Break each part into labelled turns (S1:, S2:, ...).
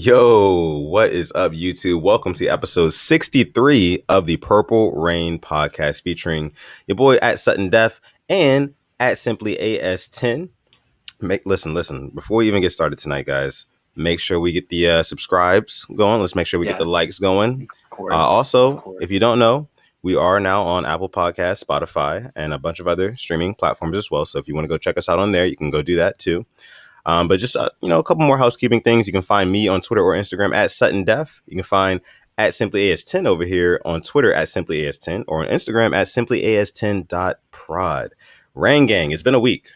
S1: Yo, what is up, YouTube? Welcome to episode 63 of the Purple Rain podcast featuring your boy at Sutton Def and at Simply AS10. Listen, before we even get started tonight, guys, make sure we get the subscribes going. Let's make sure we get the likes going. Also, if you don't know, we are now on Apple Podcasts, Spotify, and a bunch of other streaming platforms as well. So if you want to go check us out on there, you can go do that too. But just, a couple more housekeeping things. You can find me on Twitter or Instagram at Sutton Def. You can find at Simply AS10 over here on Twitter at Simply AS10 or on Instagram at Simply AS10.prod. Rain Gang, it's been a week.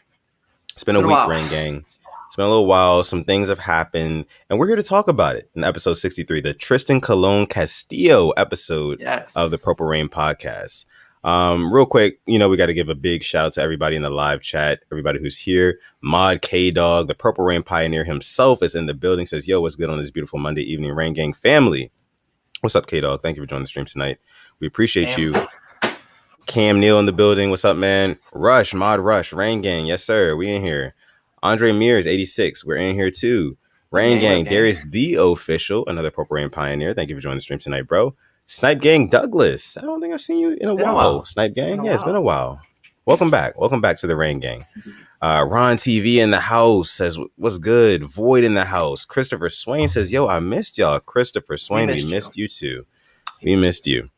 S1: It's been a week, Rain Gang. It's been a little while. Some things have happened, and we're here to talk about it in episode 63, the Tristan Colon Castillo episode of the Purple Rain podcast. Real quick, we got to give a big shout out to everybody in the live chat, everybody who's here. Mod K-Dog, the Purple Rain pioneer himself, is in the building. Says, yo, what's good on this beautiful Monday evening, Rain Gang family? What's up, K-Dog? Thank you for joining the stream tonight. We appreciate you. Cam Neal in the building. What's up, man? Rush, Mod Rush, Rain Gang. Yes, sir. We in here. Andre Mears, 86. We're in here too. Rain Gang. Darius the Official, another Purple Rain pioneer. Thank you for joining the stream tonight, bro. Snipe Gang Douglas. I don't think I've seen you in a while. Snipe Gang. Yeah, it's been a while. Welcome back. Welcome back to the Rain Gang. Ron TV in the house says, what's good? Void in the house. Christopher Swain says, yo, I missed y'all. Christopher Swain, we missed you too. We missed you.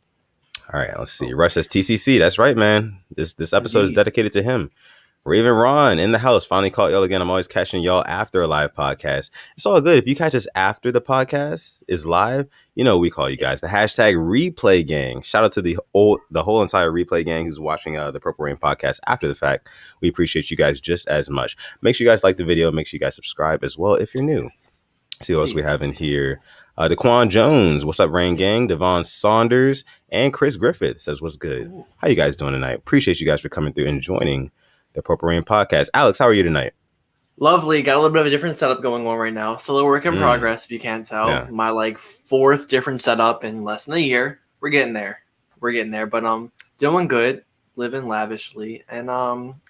S1: All right, let's see. Rush says TCC. That's right, man. This episode is dedicated to him. Raven Ron in the house. Finally caught y'all again. I'm always catching y'all after a live podcast. It's all good. If you catch us after the podcast is live, we call you guys the hashtag replay gang. Shout out to the whole entire replay gang who's watching the Purple Rain podcast after the fact. We appreciate you guys just as much. Make sure you guys like the video. Make sure you guys subscribe as well if you're new. See what else we have in here. Daquan Jones, what's up, Rain Gang? Devon Saunders and Chris Griffith says, what's good? How you guys doing tonight? Appreciate you guys for coming through and joining the Purple Rain podcast. Alex, how are you tonight?
S2: Lovely. Got a little bit of a different setup going on right now. Still a work in progress, if you can't tell. Yeah. My fourth different setup in less than a year. We're getting there. But doing good, living lavishly, and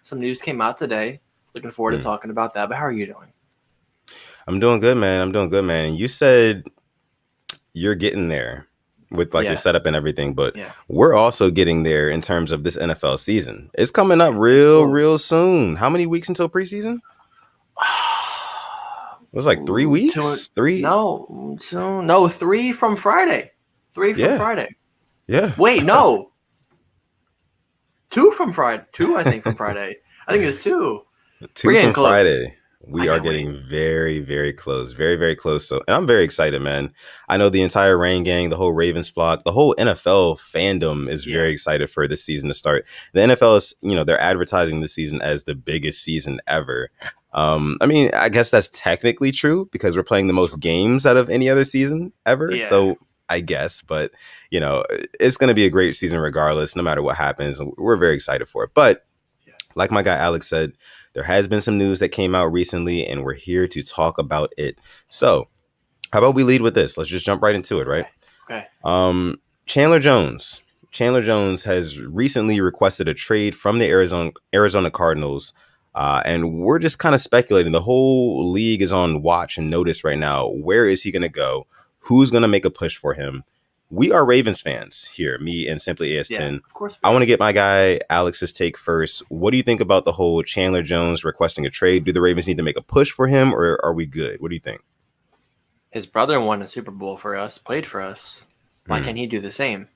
S2: some news came out today. Looking forward to talking about that. But how are you doing?
S1: I'm doing good, man. You said you're getting there with your setup and everything, but we're also getting there in terms of this NFL season. It's coming up real soon. How many weeks until preseason? It was 3 weeks. 3?
S2: No, 3 from Friday. 3 from Friday.
S1: Yeah.
S2: Wait, no. 2 from Friday. 2, I think, from Friday. I think it's 2.
S1: 2 from close. Friday. We are getting very, very close. Very, very close. So, and I'm very excited, man. I know the entire Rain Gang, the whole Ravens flock, the whole NFL fandom is very excited for this season to start. The NFL is, they're advertising this season as the biggest season ever. I guess that's technically true because we're playing the most games out of any other season ever. Yeah. So I guess, but it's going to be a great season regardless, no matter what happens. We're very excited for it. But like my guy Alex said, there has been some news that came out recently, and we're here to talk about it. So how about we lead with this? Let's just jump right into it, right?
S2: Okay.
S1: Chandler Jones. Chandler Jones has recently requested a trade from the Arizona Cardinals, and we're just kind of speculating. The whole league is on watch and notice right now. Where is he going to go? Who's going to make a push for him? We are Ravens fans here, me and Simply AS10.
S2: Yeah, of course.
S1: I want to get my guy Alex's take first. What do you think about the whole Chandler Jones requesting a trade? Do the Ravens need to make a push for him, or are we good? What do you think?
S2: His brother won a Super Bowl for us, played for us. Why can't he do the same?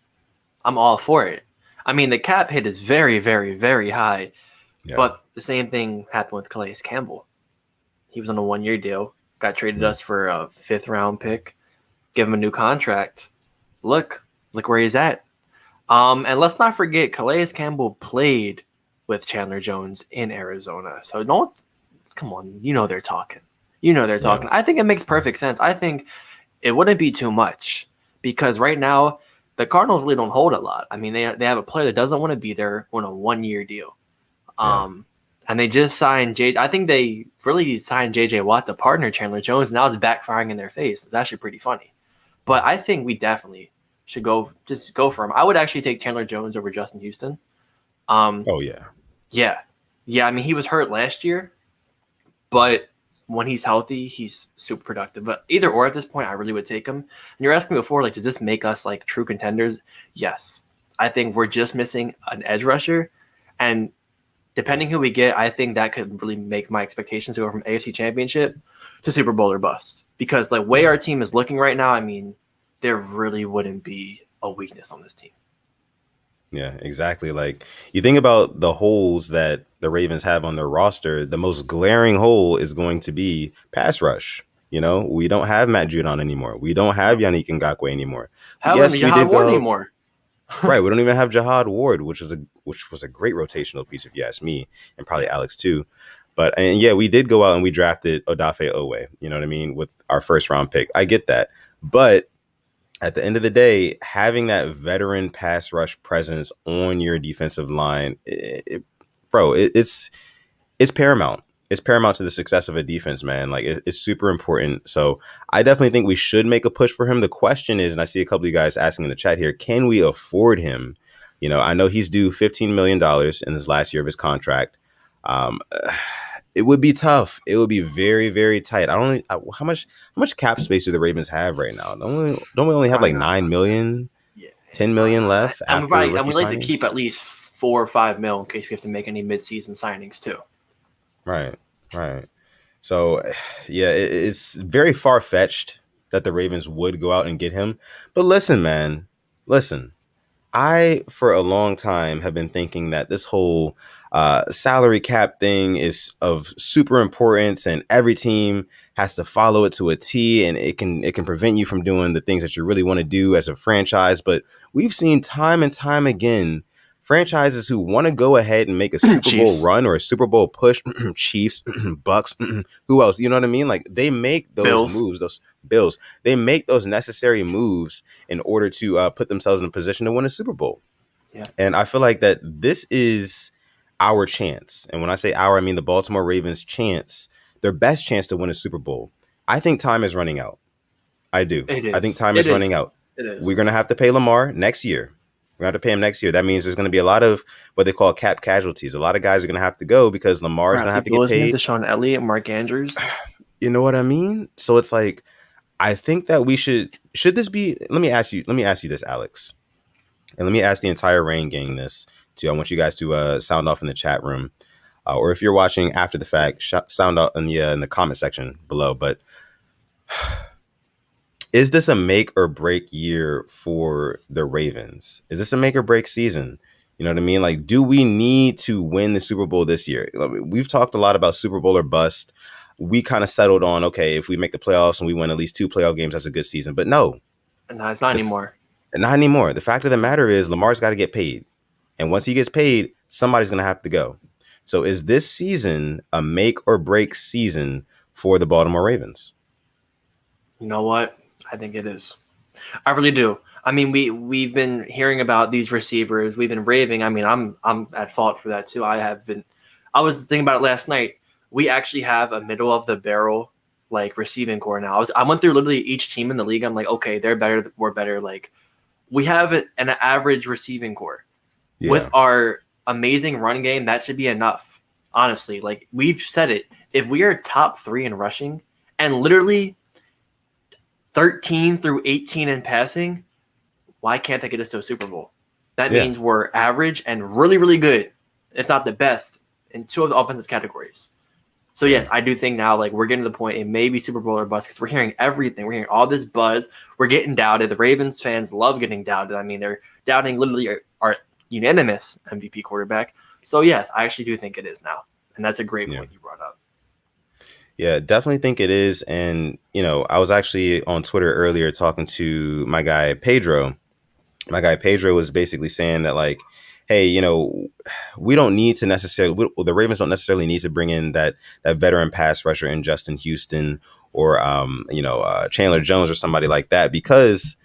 S2: I'm all for it. I mean, the cap hit is very, very, very high, but the same thing happened with Calais Campbell. He was on a 1-year deal, got traded us for a 5th-round pick, give him a new contract. Look where he's at. And let's not forget, Calais Campbell played with Chandler Jones in Arizona. So come on, they're talking. I think it makes perfect sense. I think it wouldn't be too much because right now the Cardinals really don't hold a lot. I mean, they have a player that doesn't want to be there on a 1-year deal. And they just signed I think they really signed J.J. Watt to partner Chandler Jones. Now it's backfiring in their face. It's actually pretty funny. But I think we definitely should go for him. I would actually take Chandler Jones over Justin Houston.
S1: Oh, yeah.
S2: Yeah. I mean, he was hurt last year, but when he's healthy, he's super productive. But either or at this point, I really would take him. And you're asking me before, like, does this make us like true contenders? Yes. I think we're just missing an edge rusher. And depending who we get, I think that could really make my expectations go from AFC Championship to Super Bowl or bust. Because like way our team is looking right now, I mean, there really wouldn't be a weakness on this team.
S1: Yeah, exactly. Like you think about the holes that the Ravens have on their roster, the most glaring hole is going to be pass rush. You know, we don't have Matt Judon anymore. We don't have Yannick Ngakoue anymore.
S2: How
S1: Yes,
S2: even
S1: we
S2: Jahad
S1: did
S2: Ward
S1: go
S2: anymore?
S1: right. We don't even have Jahad Ward, which was a great rotational piece, if you ask me, and probably Alex too. But and yeah, we did go out and we drafted Odafe Oweh. You know what I mean, with our first round pick. I get that, but at the end of the day, having that veteran pass rush presence on your defensive line, it's paramount. It's paramount to the success of a defense, man. Like it's super important. So I definitely think we should make a push for him. The question is, and I see a couple of you guys asking in the chat here, can we afford him? You know, I know he's due $15 million in his last year of his contract. Um, it would be tough. It would be very, very tight. How much cap space do the Ravens have right now? Don't we only have
S2: I
S1: like
S2: know.
S1: 9 million,
S2: Yeah,
S1: 10
S2: I
S1: million
S2: know.
S1: left
S2: And
S1: after
S2: we
S1: rookie
S2: like to keep
S1: signings?
S2: at least 4 or 5 mil in case we have to make any mid-season signings too.
S1: Right, right. So, yeah, it's very far fetched that the Ravens would go out and get him. But listen, man, listen. I, for a long time, have been thinking that this whole salary cap thing is of super importance, and every team has to follow it to a T, and it can prevent you from doing the things that you really want to do as a franchise. But we've seen time and time again franchises who want to go ahead and make a Super Bowl
S2: Chiefs,
S1: run or a Super Bowl push, Chiefs, Bucks, who else? You know what I mean? Like they make those
S2: Bills.
S1: moves, those Bills. They make those necessary moves in order to put themselves in a position to win a Super Bowl.
S2: Yeah,
S1: And I feel like that this is our chance. And when I say our, I mean the Baltimore Ravens' chance, their best chance to win a Super Bowl. I think time is running out. I do.
S2: it
S1: I think
S2: is.
S1: time
S2: It
S1: is
S2: is.
S1: running out.
S2: It is.
S1: We're going to have to pay Lamar next year. We're going to have to pay him next year. That means there's going to be a lot of what they call cap casualties. A lot of guys are going to have to go because Lamar is going to have to get
S2: Will Smith,
S1: paid.
S2: Deshaun Elliott, Mark Andrews.
S1: You know what I mean? So it's like, I think that we should this be, let me ask you this, Alex. And let me ask the entire Rain gang this too. I want you guys to sound off in the chat room, or if you're watching after the fact, sound out in the comment section below. But is this a make or break year for the Ravens? Is this a make or break season? You know what I mean? Like, do we need to win the Super Bowl this year? We've talked a lot about Super Bowl or bust. We kind of settled on, okay, if we make the playoffs and we win at least 2 playoff games, that's a good season. But no,
S2: No, it's not anymore.
S1: not anymore. The fact of the matter is Lamar's got to get paid. And once he gets paid, somebody's going to have to go. So is this season a make or break season for the Baltimore Ravens?
S2: You know what? I think it is. I really do. I mean, we've been hearing about these receivers. We've been raving. I mean, I'm at fault for that too. I have been. I was thinking about it last night. We actually have a middle of the barrel like receiving core now. I went through literally each team in the league. I'm like, okay, they're better. We're better. Like we have an average receiving core.
S1: Yeah.
S2: With our amazing run game, that should be enough. Honestly, like we've said it. If we are top 3 in rushing and literally 13 through 18 in passing, why can't they get us to a Super Bowl? That means we're average and really, really good, if not the best, in 2 of the offensive categories. So, yes, I do think now, like, we're getting to the point it may be Super Bowl or bust because we're hearing everything. We're hearing all this buzz. We're getting doubted. The Ravens fans love getting doubted. I mean, they're doubting literally our unanimous MVP quarterback. So, yes, I actually do think it is now. And that's a great point you brought up.
S1: Yeah, definitely think it is. And, you know, I was actually on Twitter earlier talking to my guy, Pedro. My guy, Pedro, was basically saying that, like, hey, you know, we don't need to necessarily, the Ravens don't necessarily need to bring in that veteran pass rusher in Justin Houston or, Chandler Jones or somebody like that, because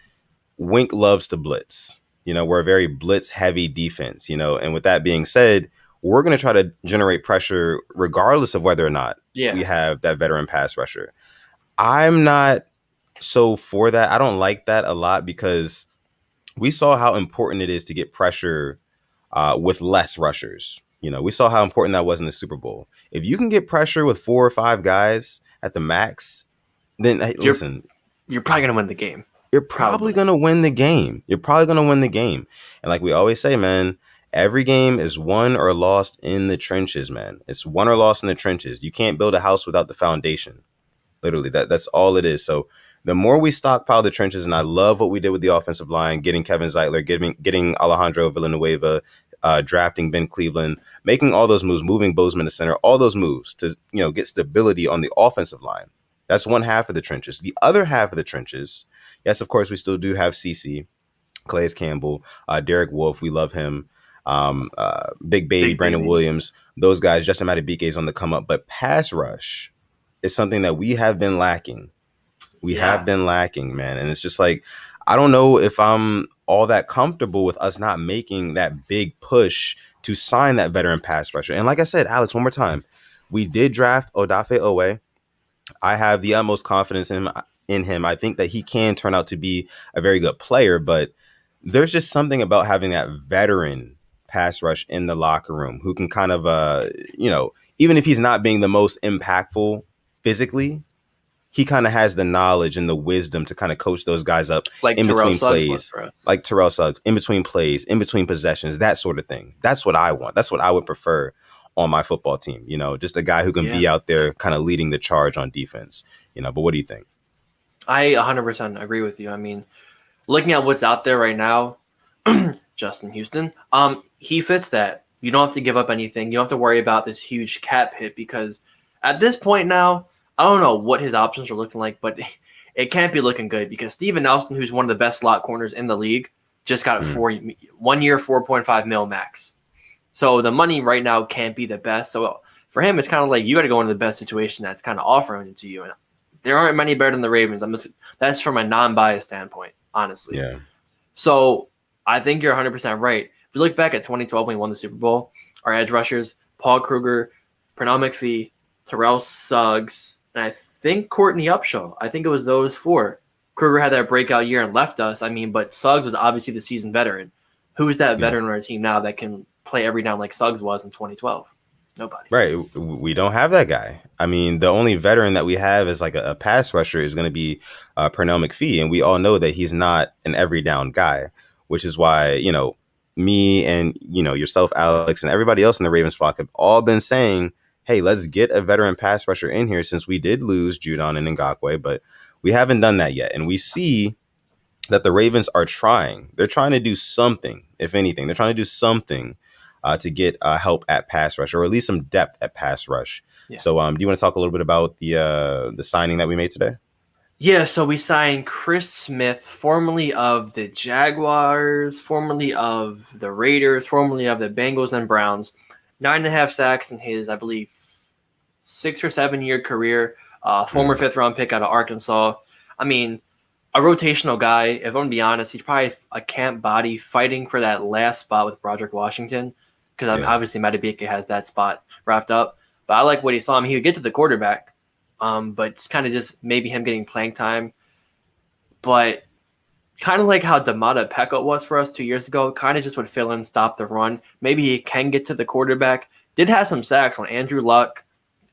S1: Wink loves to blitz. You know, we're a very blitz heavy defense, you know, and with that being said, we're going to try to generate pressure regardless of whether or not we have that veteran pass rusher. I'm not so for that. I don't like that a lot because we saw how important it is to get pressure with less rushers. We saw how important that was in the Super Bowl. If you can get pressure with 4 or 5 guys at the max, then hey,
S2: You're
S1: listen,
S2: you're probably gonna win the game.
S1: you're probably
S2: Probably.
S1: going to win the game. You're probably going to win the game. And like we always say, man, every game is won or lost in the trenches, man. It's won or lost in the trenches. You can't build a house without the foundation. Literally, that's all it is. So the more we stockpile the trenches, and I love what we did with the offensive line, getting Kevin Zeitler, getting Alejandro Villanueva, drafting Ben Cleveland, making all those moves, moving Bozeman to center, all those moves to get stability on the offensive line. That's one half of the trenches. The other half of the trenches, yes, of course, we still do have CC, Calais Campbell, Derek Wolfe. We love him. Big Baby,
S2: Big
S1: Brandon
S2: baby.
S1: Williams, those guys. Justin Madubuike is on the come up, but pass rush is something that we have been lacking. We have
S2: Yeah.
S1: been lacking, man. And it's just like, I don't know if I'm all that comfortable with us not making that big push to sign that veteran pass rusher. And like I said, Alex, one more time, we did draft Odafe Oweh. I have the utmost confidence in him. I think that he can turn out to be a very good player, but there's just something about having that veteran pass rush in the locker room who can kind of even if he's not being the most impactful physically, he kind of has the knowledge and the wisdom to kind of coach those guys up
S2: Like
S1: in
S2: Terrell
S1: between
S2: Suggs was
S1: plays,
S2: for us.
S1: like Terrell Suggs, in between plays, in between possessions, that sort of thing. That's what I want. That's what I would prefer on my football team. Just a guy who can
S2: Yeah.
S1: be out there kind of leading the charge on defense. But what do you think?
S2: I 100% agree with you. I mean, looking at what's out there right now, Justin Houston, he fits that. You don't have to give up anything. You don't have to worry about this huge cap hit because at this point now, I don't know what his options are looking like, but it can't be looking good because Steven Nelson, who's one of the best slot corners in the league, just got a 1 year, 4.5 mil max. So the money right now can't be the best. So for him, it's kind of like you got to go into the best situation that's kind of offering it to you. And there aren't many better than the Ravens. That's from a non-biased standpoint, honestly.
S1: Yeah.
S2: So I think you're 100% right. If you look back at 2012 when we won the Super Bowl, our edge rushers, Paul Kruger, Pernell McPhee, Terrell Suggs, and I think Courtney Upshaw. I think it was those 4. Kruger had that breakout year and left us. I mean, but Suggs was obviously the seasoned veteran. Who is that veteran on our team now that can play every down like Suggs was in 2012? Nobody.
S1: Right. We don't have that guy. I mean, the only veteran that we have is like a pass rusher is going to be Pernell McPhee. And we all know that he's not an every down guy, which is why, me and, yourself, Alex, and everybody else in the Ravens flock have all been saying, hey, let's get a veteran pass rusher in here since we did lose Judon and Ngakoue, but we haven't done that yet. And we see that the Ravens are trying. They're trying to do something, if anything. They're trying to do something to get help at pass rush, or at least some depth at pass rush. Yeah. So do you want to talk a little bit about the signing that we made today?
S2: Yeah, so we signed Chris Smith, formerly of the Jaguars, formerly of the Raiders, formerly of the Bengals and Browns. 9.5 sacks in his, I believe, 6 or 7 year career. Former 5th round pick out of Arkansas. I mean, a rotational guy. If I'm going to be honest, he's probably a camp body fighting for that last spot with Broderick Washington. Because obviously Madubuike has that spot wrapped up. But I like what he saw. I mean, he would get to the quarterback, but it's kind of just maybe him getting playing time. But kind of like how Damata Pekka was for us 2 years ago, kind of just would fill in, stop the run. Maybe he can get to the quarterback. Did have some sacks on Andrew Luck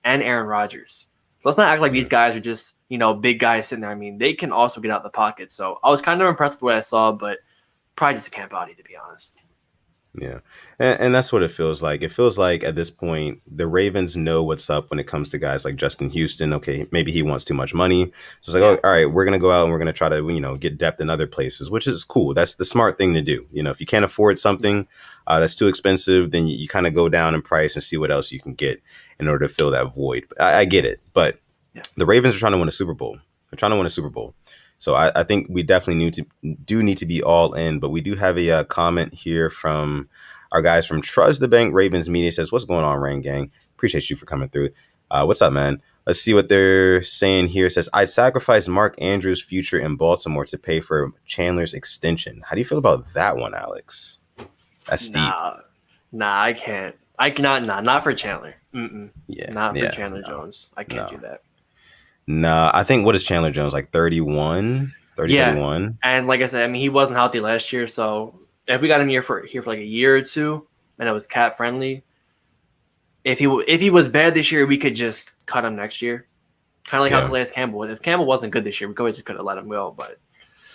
S2: and Aaron Rodgers. So let's not act like these guys are just, big guys sitting there. I mean, they can also get out the pocket. So I was kind of impressed with what I saw, but probably just a camp body, to be honest.
S1: Yeah. And that's what it feels like. It feels like at this point, the Ravens know what's up when it comes to guys like Justin Houston. Okay, maybe he wants too much money. So it's like, oh, all right, we're going to go out and we're going to try to, get depth in other places, which is cool. That's the smart thing to do. If you can't afford something that's too expensive, then you kind of go down in price and see what else you can get in order to fill that void. I get it. But the Ravens are trying to win a Super Bowl. They're trying to win a Super Bowl. So I think we definitely need to be all in. But we do have a comment here from our guys from Trust the Bank Ravens Media. Says, what's going on, Rain Gang? Appreciate you for coming through. What's up, man? Let's see what they're saying here. It says, I'd sacrifice Mark Andrews' future in Baltimore to pay for Chandler's extension. How do you feel about that one, Alex? That's steep.
S2: Nah, I can't. I cannot. Nah, not for Chandler.
S1: Yeah,
S2: not for Chandler Jones. I can't do that.
S1: Nah, I think, what is Chandler Jones, like 31? 31?
S2: And like I said, I mean, he wasn't healthy last year, so if we got him here for like a year or two and it was cap friendly, if he was bad this year, we could just cut him next year. Kind of like how
S1: Yeah.
S2: Calais Campbell. If Campbell wasn't good this year, we could have let him go. But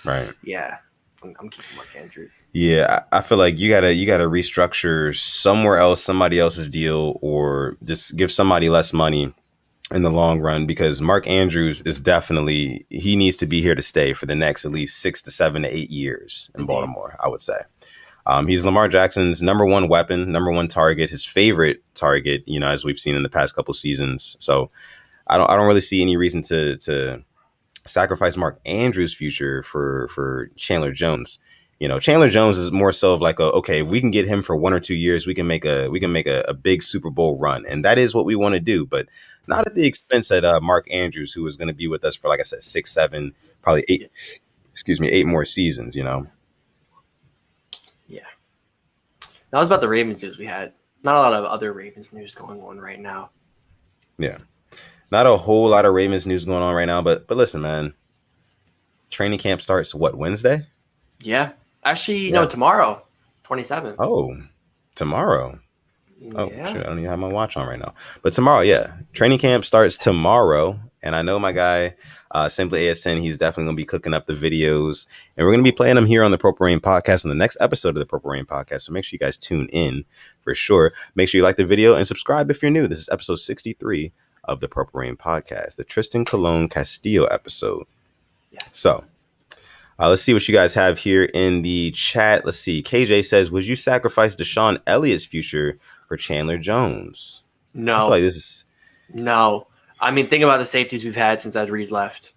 S1: Right.
S2: yeah, I'm keeping Mark Andrews.
S1: Yeah, I feel like you gotta restructure somewhere else, somebody else's deal, or just give somebody less money in the long run, because Mark Andrews is definitely, he needs to be here to stay for the next at least 6 to 7 to 8 years in
S2: Indeed.
S1: Baltimore, I would say. He's Lamar Jackson's number one weapon, number one target, his favorite target, as we've seen in the past couple seasons. So I don't really see any reason to sacrifice Mark Andrews' future for Chandler Jones. Chandler Jones is more so of like, okay, if we can get him for 1 or 2 years, we can make a big Super Bowl run, and that is what we want to do, but not at the expense at Mark Andrews, who is going to be with us for, like I said, 6, 7, probably 8. Excuse me, 8 more seasons.
S2: Yeah. That was about the Ravens news we had. Not a lot of other Ravens news going on right now.
S1: Yeah, not a whole lot of Ravens news going on right now, but listen, man, training camp starts what, Wednesday?
S2: Yeah. Actually, no, tomorrow, 27th.
S1: Oh, tomorrow. Oh,
S2: Yeah.
S1: shit, I don't even have my watch on right now. But tomorrow, yeah. Training camp starts tomorrow. And I know my guy, Simply AS10, he's definitely going to be cooking up the videos. And we're going to be playing them here on the Purple Rain Podcast on the next episode of the Purple Rain Podcast. So make sure you guys tune in for sure. Make sure you like the video and subscribe if you're new. This is episode 63 of the Purple Rain Podcast, the Tristan Colon Castillo episode.
S2: Yeah.
S1: So let's see what you guys have here in the chat. Let's see. KJ says, would you sacrifice Deshaun Elliott's future for Chandler Jones?
S2: No.
S1: I feel like this is...
S2: No. I mean, think about the safeties we've had since Ed Reed left.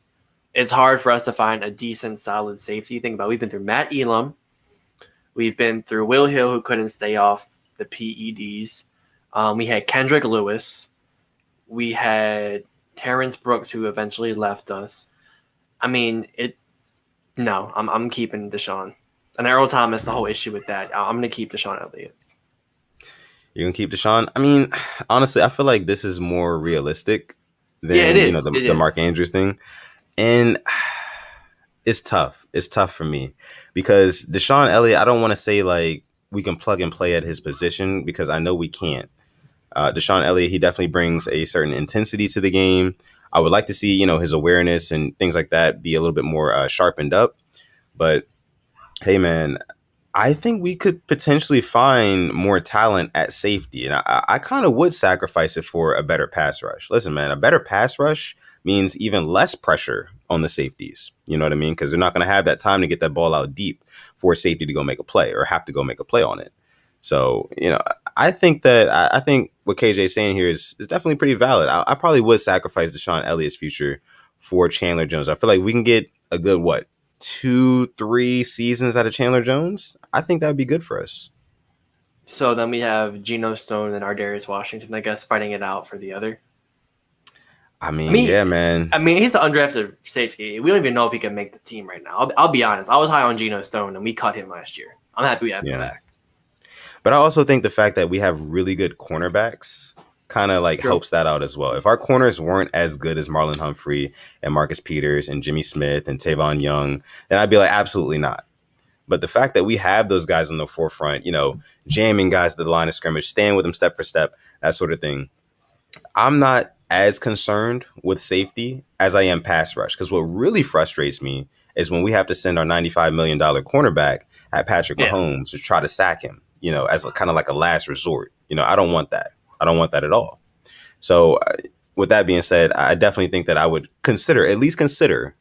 S2: It's hard for us to find a decent, solid safety. Think about it. We've been through Matt Elam. We've been through Will Hill, who couldn't stay off the PEDs. We had Kendrick Lewis. We had Terrence Brooks, who eventually left us. I mean, No, I'm keeping Deshaun. And Earl Thomas, the whole issue with that, I'm going to keep Deshaun Elliott.
S1: You're going to keep Deshaun? I mean, honestly, I feel like this is more realistic than
S2: it is.
S1: the Mark Andrews thing. And it's tough. It's tough for me because Deshaun Elliott, I don't want to say like we can plug and play at his position because I know we can't. Deshaun Elliott, he definitely brings a certain intensity to the game. I would like to see, his awareness and things like that be a little bit more sharpened up. But hey, man, I think we could potentially find more talent at safety. And I kind of would sacrifice it for a better pass rush. Listen, man, a better pass rush means even less pressure on the safeties. You know what I mean? Because they're not going to have that time to get that ball out deep for a safety to go make a play or have to go make a play on it. So, I think what KJ is saying here is definitely pretty valid. I probably would sacrifice Deshaun Elliott's future for Chandler Jones. I feel like we can get a good, 2-3 seasons out of Chandler Jones. I think that would be good for us.
S2: So then we have Geno Stone and Ardarius Washington, I guess, fighting it out for the other.
S1: I mean, yeah, man.
S2: I mean, he's the undrafted safety. We don't even know if he can make the team right now. I'll be honest. I was high on Geno Stone, and we cut him last year. I'm happy we have him back.
S1: But I also think the fact that we have really good cornerbacks kind of helps that out as well. If our corners weren't as good as Marlon Humphrey and Marcus Peters and Jimmy Smith and Tavon Young, then I'd be like, absolutely not. But the fact that we have those guys on the forefront, jamming guys to the line of scrimmage, staying with them step for step, that sort of thing. I'm not as concerned with safety as I am pass rush, because what really frustrates me is when we have to send our $95 million cornerback at Patrick Mahomes to try to sack him, as kind of like a last resort. I don't want that. I don't want that at all. So with that being said, I definitely think that I would at least consider,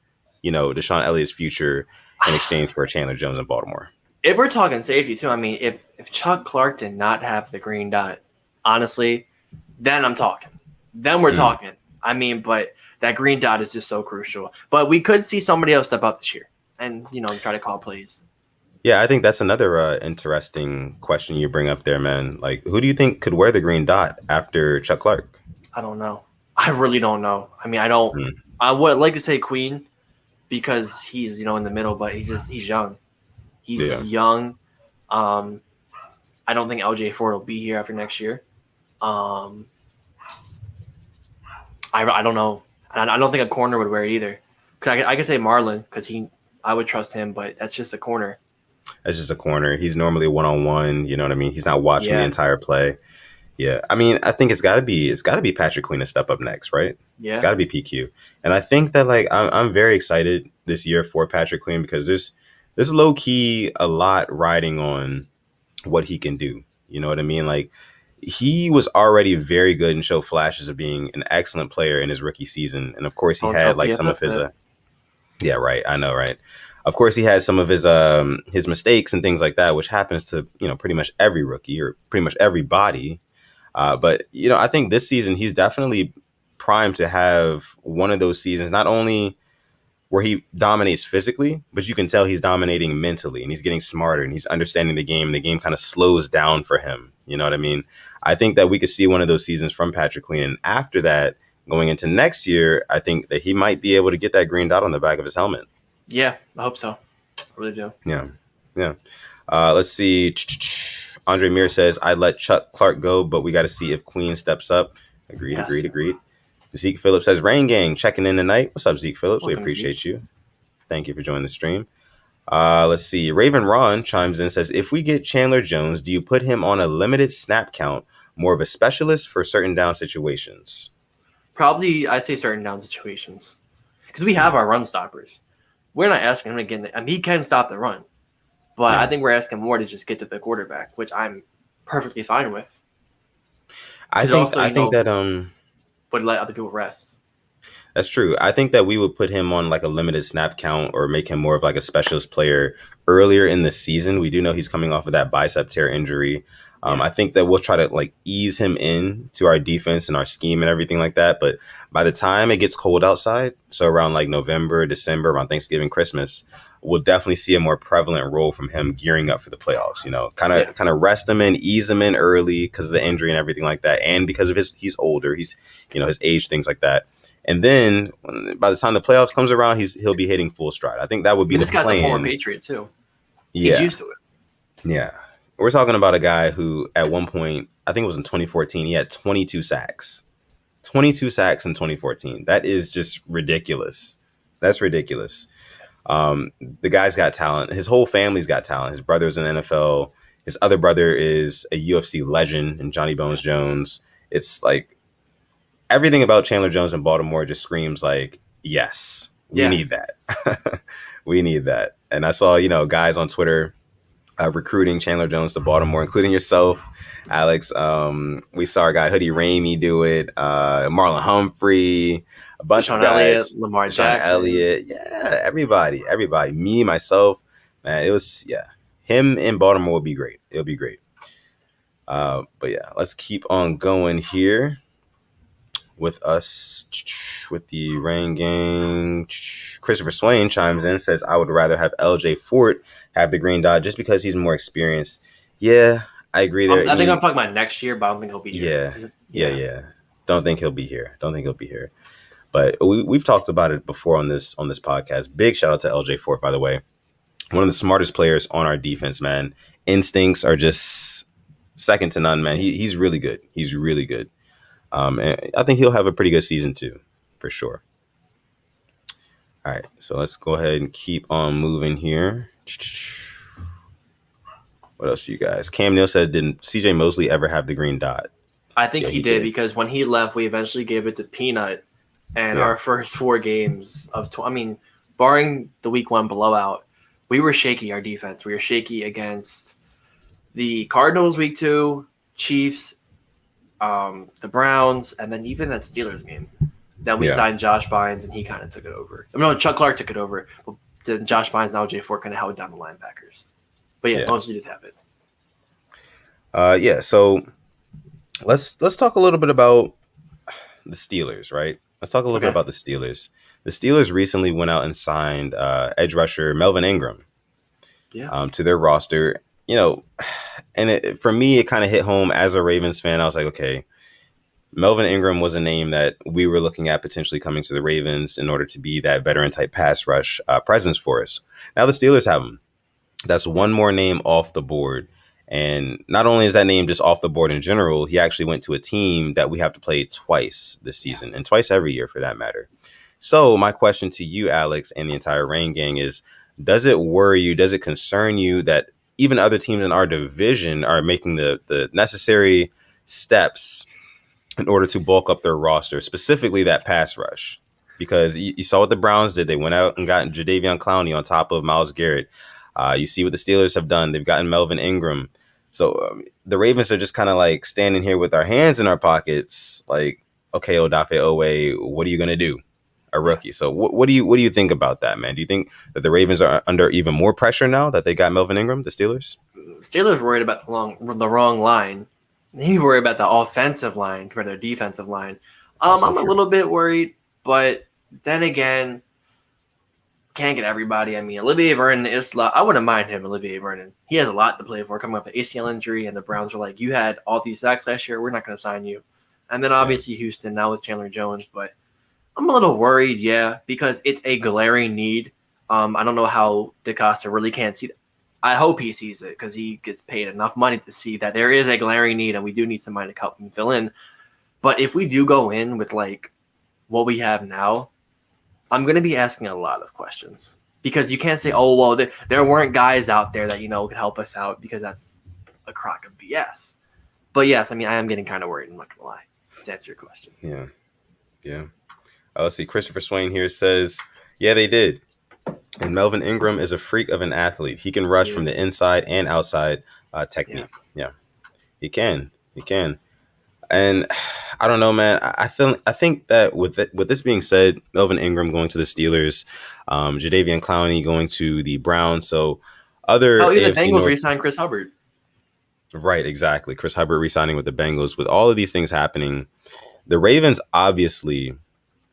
S1: Deshaun Elliott's future in exchange for Chandler Jones in Baltimore.
S2: If we're talking safety too, I mean, if Chuck Clark did not have the green dot, honestly, then I'm talking. Then we're talking. I mean, but that green dot is just so crucial. But we could see somebody else step up this year and, try to call plays.
S1: Yeah, I think that's another interesting question you bring up there, man. Like, who do you think could wear the green dot after Chuck Clark?
S2: I don't know. I really don't know. I mean, I don't. I would like to say Queen because he's in the middle, but he's young. He's young. I don't think LJ Ford will be here after next year. I don't know. And I don't think a corner would wear it either. Cause I could say Marlon because I would trust him, but that's just a corner.
S1: That's just a corner. He's normally one-on-one. You know what I mean? He's not watching the entire play. Yeah, I mean, I think it's got to be Patrick Queen to step up next, right? It's
S2: Yeah.
S1: got to be PQ, and I think that like I'm very excited this year for Patrick Queen because there's low key a lot riding on what he can do. You know what I mean? Like he was already very good and showed flashes of being an excellent player in his rookie season, and of course he
S2: Until
S1: had like some of
S2: PFF
S1: his
S2: hit.
S1: yeah, right. I know, right. Of course, he had some of his mistakes and things like that, which happens to pretty much every rookie or pretty much everybody. But I think this season he's definitely primed to have one of those seasons, not only where he dominates physically, but you can tell he's dominating mentally and he's getting smarter and he's understanding the game. And the game kind of slows down for him. You know what I mean? I think that we could see one of those seasons from Patrick Queen. And after that, going into next year, I think that he might be able to get that green dot on the back of his helmet.
S2: Yeah, I hope so. I really do.
S1: Yeah. Yeah. Let's see. Andre Mir says, I'd let Chuck Clark go, but we got to see if Queen steps up. Agreed,
S2: Yes.
S1: agreed, agreed. Zeke Phillips says, Rain Gang, checking in tonight. What's up, Zeke Phillips?
S2: Welcome,
S1: We appreciate
S2: Zeke.
S1: you. Thank you for joining the stream. Let's see. Raven Ron chimes in, says, if we get Chandler Jones, do you put him on a limited snap count, more of a specialist for certain down situations?
S2: Probably, I'd say certain down situations. Because we have our run stoppers. We're not asking him to get in the, I mean, he can stop the run. But
S1: Yeah.
S2: I think we're asking more to just get to the quarterback, which I'm perfectly fine with.
S1: I think that
S2: Would let other people rest.
S1: that's true. I think that we would put him on like a limited snap count or make him more of like a specialist player earlier in the season. We do know he's coming off of that bicep tear injury.
S2: Yeah.
S1: I think that we'll try to like ease him in to our defense and our scheme and everything like that. But by the time it gets cold outside, so around like November, December, around Thanksgiving, Christmas, we'll definitely see a more prevalent role from him gearing up for the playoffs. Kind of rest him in, ease him in early because of the injury and everything like that, and because of he's older, his age, things like that. And then by the time the playoffs comes around, he'll be hitting full stride. I think that would be
S2: this
S1: the
S2: guy's a former
S1: plan.
S2: Patriot too.
S1: Yeah,
S2: He's used to it.
S1: yeah. We're talking about a guy who at one point, I think it was in 2014, he had 22 sacks. 22 sacks in 2014. That is just ridiculous. That's ridiculous. The guy's got talent. His whole family's got talent. His brother's in the NFL. His other brother is a UFC legend and Johnny Bones Jones. It's like everything about Chandler Jones in Baltimore just screams like, yes, we need that. We need that. And I saw, guys on Twitter recruiting Chandler Jones to Baltimore, including yourself, Alex. We saw our guy Hoodie Ramey do it. Marlon Humphrey, a bunch
S2: Deshaun
S1: of guys.
S2: Elliott, Lamar
S1: Deshaun
S2: Jackson.
S1: Elliott. Yeah, everybody. Me, myself. Man, it was, him in Baltimore would be great. It'll be great. But yeah, let's keep on going here with us with the Rain Gang. Christopher Swain chimes in, says, I would rather have LJ Fort have the green dot just because he's more experienced. Yeah, I agree there.
S2: I think I'm talking about next year, but I don't think he'll be
S1: here.
S2: Yeah.
S1: Yeah. Don't think he'll be here. But we've talked about it before on this podcast. Big shout out to LJ Fort, by the way. One of the smartest players on our defense, man. Instincts are just second to none, man. He's really good. He's really good. And I think he'll have a pretty good season too, for sure. All right, so let's go ahead and keep on moving here. What else, you guys? Cam Neal said, didn't CJ Mosley ever have the green dot?
S2: I think he did because when he left, we eventually gave it to Peanut. And our first 4 games barring the week 1 blowout, we were shaky, our defense. We were shaky against the Cardinals week 2, Chiefs, the Browns, and then even that Steelers game. Then we signed Josh Bynes, and he kind of took it over. Chuck Clark took it over. But then Josh Bynes and LJ Fort kind of held down the linebackers. But Mosley did have it.
S1: So let's talk a little bit about the Steelers, right? Let's talk a little bit about the Steelers. The Steelers recently went out and signed edge rusher Melvin Ingram to their roster. And for me, it kind of hit home as a Ravens fan. I was like, okay, Melvin Ingram was a name that we were looking at potentially coming to the Ravens in order to be that veteran type pass rush presence for us. Now the Steelers have him. That's one more name off the board. And not only is that name just off the board in general, he actually went to a team that we have to play twice this season and twice every year for that matter. So my question to you, Alex, and the entire Rain Gang is, does it worry you? Does it concern you that even other teams in our division are making the necessary steps in order to bulk up their roster, specifically that pass rush. Because you saw what the Browns did. They went out and got Jadeveon Clowney on top of Myles Garrett. You see what the Steelers have done. They've gotten Melvin Ingram. So the Ravens are just kind of like standing here with our hands in our pockets. Like, okay, Odafe Oweh, what are you going to do? A rookie. So what do you think about that, man? Do you think that the Ravens are under even more pressure now that they got Melvin Ingram, the Steelers?
S2: Steelers worried about the wrong line. They worry about the offensive line compared to their defensive line. I'm a little bit worried, but then again, can't get everybody. I mean, Olivier Vernon is. I wouldn't mind him, Olivier Vernon. He has a lot to play for, coming off an ACL injury, and the Browns were like, "You had all these sacks last year. We're not going to sign you." And then obviously Houston now with Chandler Jones, but I'm a little worried, because it's a glaring need. I don't know how DeCosta really can't see that. I hope he sees it because he gets paid enough money to see that there is a glaring need and we do need somebody to help him fill in. But if we do go in with like what we have now, I'm going to be asking a lot of questions because you can't say, oh, well, there weren't guys out there that, could help us out because that's a crock of BS. But yes, I mean, I am getting kind of worried. I'm not going to lie to answer your question.
S1: Yeah. Let's see. Christopher Swain here says, yeah, they did. And Melvin Ingram is a freak of an athlete. He can rush from the inside and outside technique. Yeah, he can. And I don't know, man. I think that with this being said, Melvin Ingram going to the Steelers, Jadeveon Clowney going to the Browns. So other
S2: the Bengals re-signed Chris Hubbard.
S1: Right, exactly. Chris Hubbard re-signing with the Bengals. With all of these things happening, the Ravens obviously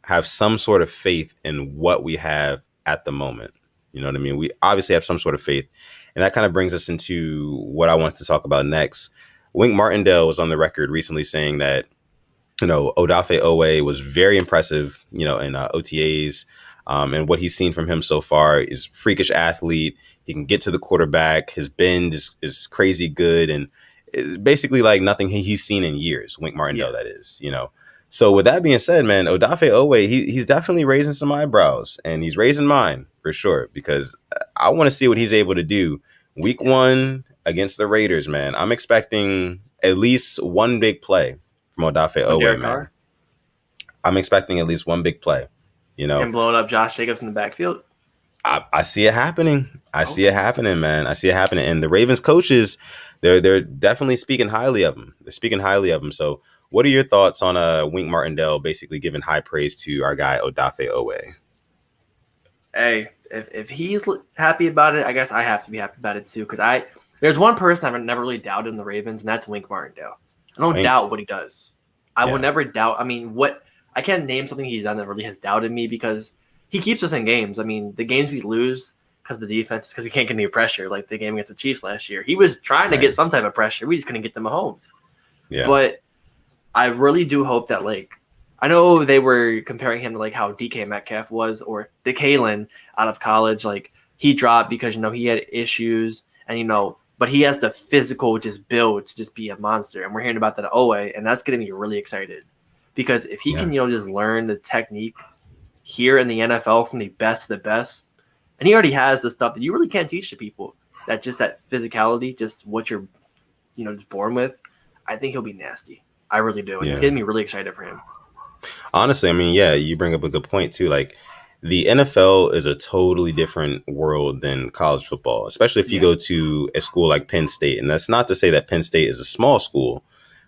S1: have some sort of faith in what we have at the moment. You know what I mean? We obviously have some sort of faith. And that kind of brings us into what I want to talk about next. Wink Martindale was on the record recently saying that, Odafe Oweh was very impressive, in OTAs. And what he's seen from him so far is freakish athlete. He can get to the quarterback. His bend is crazy good. And it's basically like nothing he's seen in years. Wink Martindale, that is, So with that being said, man, Odafe Oweh, he's definitely raising some eyebrows, and he's raising mine for sure, because I want to see what he's able to do week 1 against the Raiders, man. I'm expecting at least one big play from Odafe Oweh, man. I'm expecting at least one big play,
S2: And blowing up Josh Jacobs in the backfield.
S1: I see it happening. I see it happening, man. I see it happening. And the Ravens coaches, they're definitely speaking highly of him. They're speaking highly of him. So what are your thoughts on Wink Martindale basically giving high praise to our guy Odafe Oweh?
S2: Hey, if he's happy about it, I guess I have to be happy about it too. Because there's one person I've never really doubted in the Ravens, and that's Wink Martindale. I don't doubt what he does. I will never doubt. I mean, I can't name something he's done that really has doubted me because he keeps us in games. I mean, the games we lose because of the defense, because we can't get any pressure, like the game against the Chiefs last year. He was trying to get some type of pressure. We just couldn't get to Mahomes. Yeah. But I really do hope that, I know they were comparing him to, how DK Metcalf was or DeKalen out of college. He dropped because, he had issues and, but he has the physical build to just be a monster. And we're hearing about that at Oweh, and that's getting me really excited. Because if he can, just learn the technique here in the NFL from the best to the best, and he already has the stuff that you really can't teach to people, that physicality, just what you're, just born with, I think he'll be nasty. I really do. And it's getting me really excited for him.
S1: Honestly, I mean, you bring up a good point too. The NFL is a totally different world than college football, especially if you go to a school like Penn State. And that's not to say that Penn State is a small school,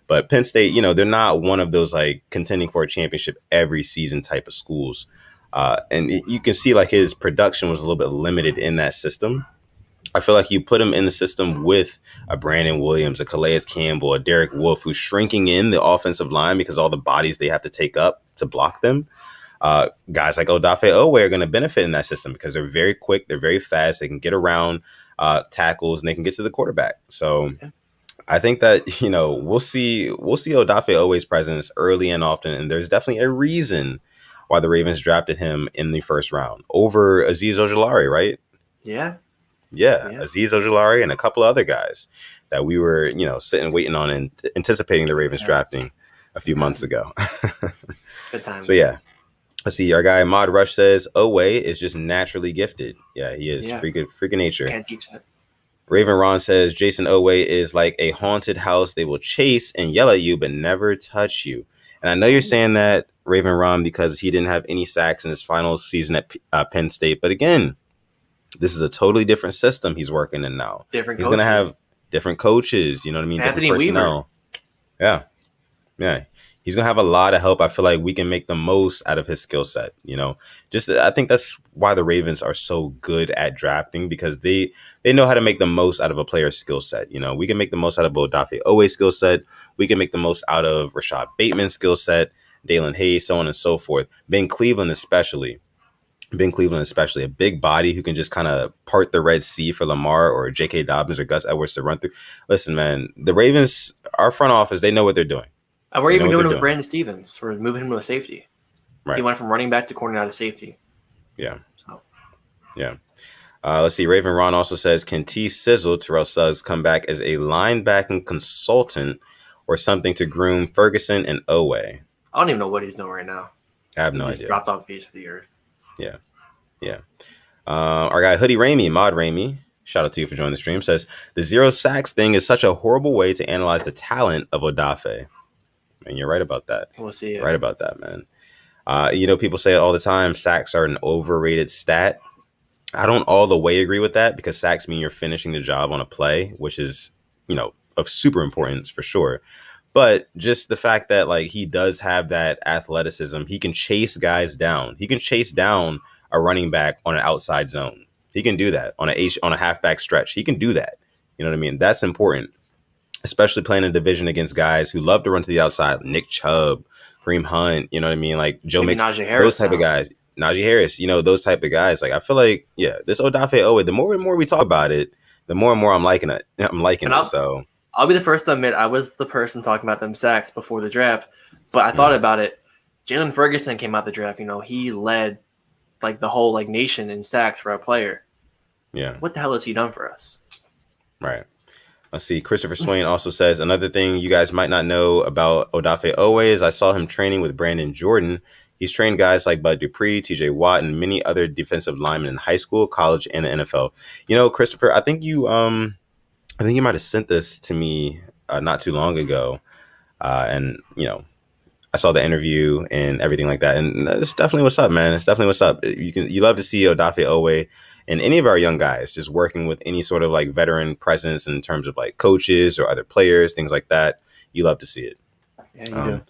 S1: but Penn State, they're not one of those contending for a championship every season type of schools. And you can see his production was a little bit limited in that system. I feel like you put him in the system with a Brandon Williams, a Calais Campbell, a Derek Wolfe, who's shrinking in the offensive line because all the bodies they have to take up to block them. Guys like Odafe Oweh are going to benefit in that system because they're very quick, they're very fast, they can get around tackles, and they can get to the quarterback. So I think that, we'll see Odafe Oweh's presence early and often, and there's definitely a reason why the Ravens drafted him in the first round over Azeez Ojulari, right?
S2: Yeah,
S1: Azeez Ojulari and a couple of other guys that we were, sitting waiting on and anticipating the Ravens drafting a few months ago.
S2: Good time.
S1: So let's see. Our guy Mod Rush says Oweh is just naturally gifted. Yeah, he is freaking nature.
S2: Can't teach it.
S1: Raven Ron says Jason Oweh is like a haunted house. They will chase and yell at you, but never touch you. And I know you're saying that, Raven Ron, because he didn't have any sacks in his final season at Penn State. But again, this is a totally different system he's working in now.
S2: Different
S1: He's going to have
S2: coaches.
S1: different coaches, you know what I mean? Different
S2: Anthony Weaver.
S1: personnel. Yeah. Yeah. He's going to have a lot of help. I feel like we can make the most out of his skill set, you know. Just I think that's why the Ravens are so good at drafting, because they know how to make the most out of a player's skill set. You know, we can make the most out of Odafe Oweh's skill set. We can make the most out of Rashad Bateman's skill set, Dalen Hayes, so on and so forth. Ben Cleveland especially, a big body who can just kind of part the Red Sea for Lamar or J.K. Dobbins or Gus Edwards to run through. Listen, man, the Ravens, our front office, they know what they're doing.
S2: And we're even doing it with Brandon Stevens. We're moving him to a safety.
S1: Right.
S2: He went from running back to corner out of safety.
S1: Yeah.
S2: So.
S1: Yeah. Let's see. Raven Ron also says, can T Sizzle, Terrell Suggs, come back as a linebacking consultant or something to groom Ferguson and Oweh?
S2: I don't even know what he's doing right now.
S1: I have no idea.
S2: Just dropped off the face of the earth.
S1: Yeah. Yeah. Our guy Hoodie Ramey, Mod Ramey, shout out to you for joining the stream, says, the 0 sacks thing is such a horrible way to analyze the talent of Odafe. And you're right about that.
S2: We'll see.
S1: Right about that, man. You know, people say it all the time, sacks are an overrated stat. I don't all the way agree with that, because sacks mean you're finishing the job on a play, which is, you know, of super importance for sure. But just the fact that, like, he does have that athleticism, he can chase guys down. He can chase down a running back on an outside zone. He can do that on a halfback stretch. He can do that. You know what I mean? That's important, especially playing a division against guys who love to run to the outside. Nick Chubb, Kareem Hunt, you know what I mean? Like Joe Mix, those type of guys. Najee Harris, you know, those type of guys. Like, I feel like, yeah, this Odafe Oweh, the more and more we talk about it, the more and more I'm liking it. So
S2: I'll be the first to admit I was the person talking about them sacks before the draft, but I thought about it. Jalen Ferguson came out the draft. You know, he led like the whole like nation in sacks for a player.
S1: Yeah.
S2: What the hell has he done for us?
S1: Right. Let's see. Christopher Swain also says, another thing you guys might not know about Odafe Oweh is I saw him training with Brandon Jordan. He's trained guys like Bud Dupree, TJ Watt, and many other defensive linemen in high school, college, and the NFL. You know, Christopher, I think you might have sent this to me not too long ago. And, you know, I saw the interview and everything like that. And that's definitely what's up, man. It's definitely what's up. You love to see Odafe Oweh and any of our young guys just working with any sort of like veteran presence in terms of like coaches or other players, things like that. You love to see it.
S2: Yeah, you do.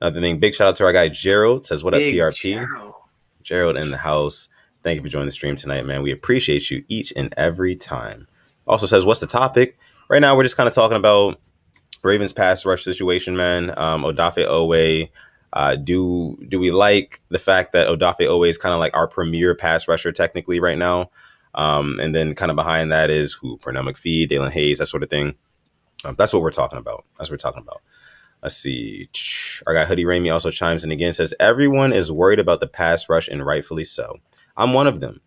S1: Another thing, big shout out to our guy Gerald. Says, what up,
S2: Big
S1: PRP? Gerald in the house. Thank you for joining the stream tonight, man. We appreciate you each and every time. Also says, what's the topic? Right now, we're just kind of talking about Ravens pass rush situation, man. Odafe Oweh. Do we like the fact that Odafe Oweh is kind of like our premier pass rusher technically right now? And then kind of behind that is who? Pernell McPhee, Dalen Hayes, that sort of thing. That's what we're talking about. Let's see. Our guy Hoodie Ramey also chimes in again, says, everyone is worried about the pass rush, and rightfully so. I'm one of them.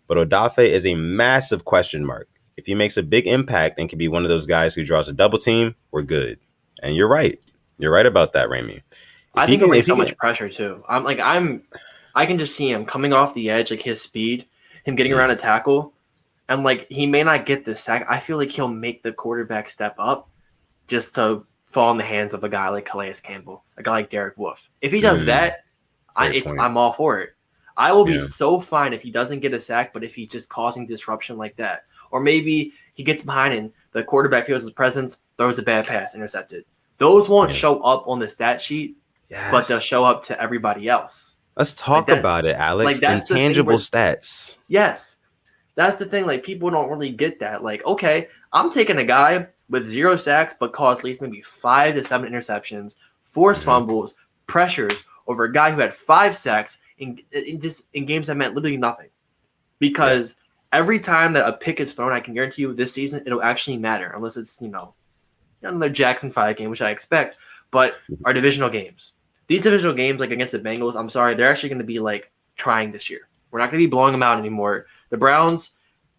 S1: But Odafe is a massive question mark. If he makes a big impact and can be one of those guys who draws a double team, we're good. And you're right. You're right about that, Ramey.
S2: I think he brings so much pressure, too. I can just see him coming off the edge, like his speed, him getting around a tackle. And, like, he may not get the sack. I feel like he'll make the quarterback step up just to fall in the hands of a guy like Calais Campbell, a guy like Derek Wolfe. If he does that, I'm all for it. I will be so fine if he doesn't get a sack, but if he's just causing disruption like that. Or maybe he gets behind and the quarterback feels his presence, throws a bad pass, intercepted. Those won't show up on the stat sheet, but they'll show up to everybody else.
S1: Let's talk about it, Alex. Like, that's intangible stats.
S2: Yes. That's the thing. Like, people don't really get that. Like, okay, I'm taking a guy with 0 sacks, but caused at least maybe 5 to 7 interceptions, forced fumbles, pressures over a guy who had 5 sacks in games that meant literally nothing. Because every time that a pick is thrown, I can guarantee you this season it'll actually matter, unless it's, you know, another Jackson 5 game, which I expect. But our divisional games. These divisional games, like against the Bengals, I'm sorry, they're actually going to be like trying this year. We're not going to be blowing them out anymore. The Browns,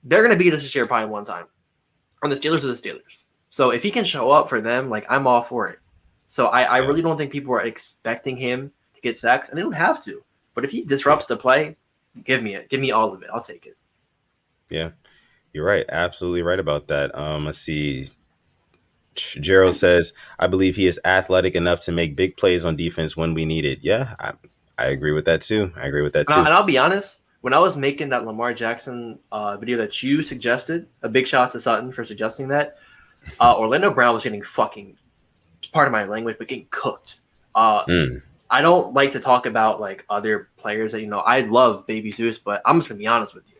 S2: they're going to beat us this year probably one time. And the Steelers are the Steelers. So if he can show up for them, like, I'm all for it. So I really don't think people are expecting him to get sacks, and they don't have to. But if he disrupts the play, give me it. Give me all of it. I'll take it.
S1: Yeah. You're right. Absolutely right about that. Let's see. Gerald says, I believe he is athletic enough to make big plays on defense when we need it. Yeah, I agree with that too. I agree with that too.
S2: And I'll be honest, when I was making that Lamar Jackson video that you suggested, a big shout out to Sutton for suggesting that. Orlando Brown was getting fucking, pardon my language, but getting cooked. I don't like to talk about like other players that I love Baby Zeus, but I'm just gonna be honest with you.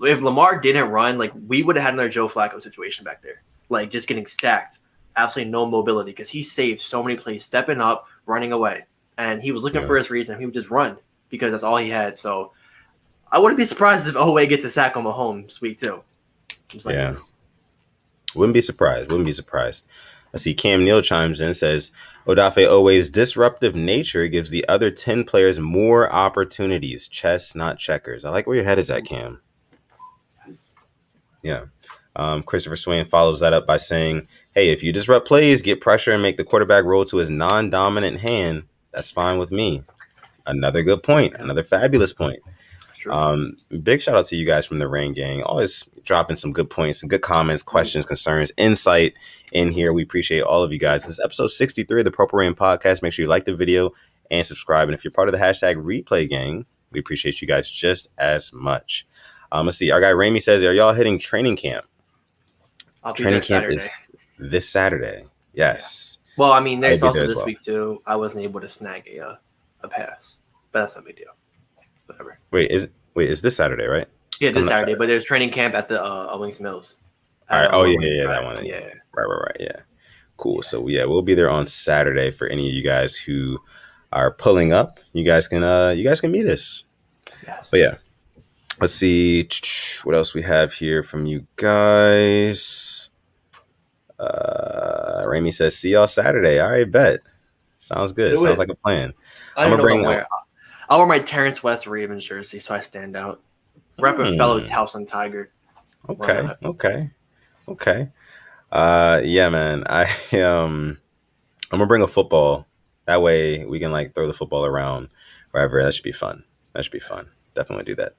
S2: If Lamar didn't run, like we would have had another Joe Flacco situation back there, like just getting sacked, absolutely no mobility because he saved so many plays, stepping up, running away, and he was looking for his reason. He would just run because that's all he had. So I wouldn't be surprised if Oweh gets a sack on Mahomes week 2.
S1: Yeah. Wouldn't be surprised. Wouldn't be surprised. Let's see. Cam Neal chimes in, says, Odafe Oweh's disruptive nature gives the other 10 players more opportunities. Chess, not checkers. I like where your head is at, Cam. Yeah. Christopher Swain follows that up by saying, hey, if you disrupt plays, get pressure, and make the quarterback roll to his non-dominant hand, that's fine with me. Another good point. Another fabulous point. Big shout out to you guys from the Rain Gang. Always dropping some good points, some good comments, questions, concerns, insight in here. We appreciate all of you guys. This is episode 63 of the Purple Rain Podcast. Make sure you like the video and subscribe. And if you're part of the hashtag replay gang, we appreciate you guys just as much. Let's see. Our guy Ramey says, are y'all hitting training camp? Training camp is this Saturday. Yes.
S2: Yeah. Well, I mean, there's also this week too. I wasn't able to snag a pass, but that's no big deal. Whatever.
S1: Wait, is this Saturday, right?
S2: Yeah, this Saturday, but there's training camp at the Owings Mills.
S1: All right. Oh, yeah, that one. Yeah. Right. Yeah. Cool. Yeah. So we'll be there on Saturday for any of you guys who are pulling up. You guys can meet us.
S2: Yes.
S1: But yeah. Let's see what else we have here from you guys. Ramey says, see y'all Saturday. All right, bet. Sounds good. Sounds like a plan.
S2: I'm gonna bring I'll wear my Terrence West Ravens jersey so I stand out. Rep a fellow Towson Tiger.
S1: Okay. Yeah, man. I'm gonna bring a football. That way we can like throw the football around wherever. That should be fun. Definitely do that.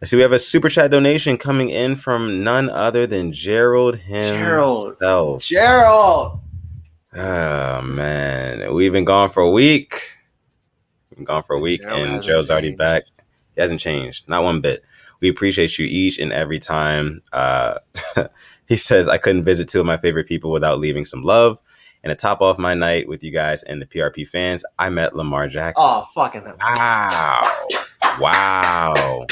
S1: I see we have a super chat donation coming in from none other than Gerald himself.
S2: Gerald.
S1: Oh man, we've been gone for a week. And Gerald's already back. He hasn't changed, not one bit. We appreciate you each and every time. He says, I couldn't visit 2 of my favorite people without leaving some love. And to top off my night with you guys and the PRP fans, I met Lamar Jackson.
S2: Oh, fucking hell.
S1: Wow.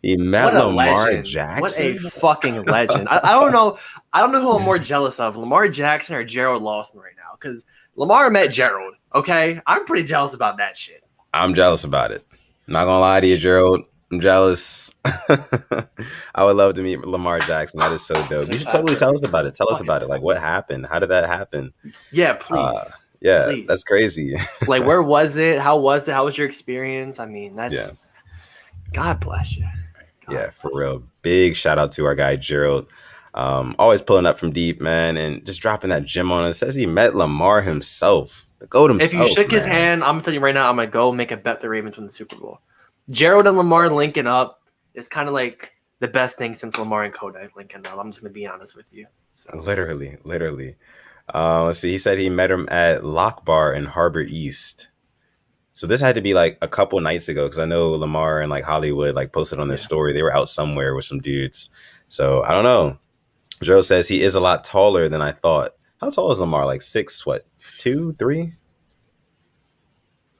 S1: He met Lamar Jackson.
S2: What a fucking legend. I don't know who I'm more jealous of, Lamar Jackson or Gerald Lawson right now. Because Lamar met Gerald, okay? I'm pretty jealous about that shit.
S1: I'm jealous about it. Not gonna lie to you, Gerald. I'm jealous. I would love to meet Lamar Jackson. That is so dope. You should totally tell us about it. Tell us about it. Like, what happened? How did that happen?
S2: Yeah, please.
S1: Please. That's crazy.
S2: Like, where was it? How was it? How was your experience? I mean, that's God bless you.
S1: For real. Big shout out to our guy Gerald. Always pulling up from deep, man, and just dropping that gem on us. Says he met Lamar himself. The GOAT himself.
S2: If you shook his hand, I'm gonna tell you right now, I'm gonna go make a bet the Ravens win the Super Bowl. Gerald and Lamar linking up is kind of like the best thing since Lamar and Kodak linking up. I'm just gonna be honest with you. So.
S1: Literally. Let's see. He said he met him at Lock Bar in Harbor East. So this had to be like a couple nights ago because I know Lamar and like Hollywood like posted on their story. They were out somewhere with some dudes. So I don't know. Gerald says he is a lot taller than I thought. How tall is Lamar? Like 2, 3?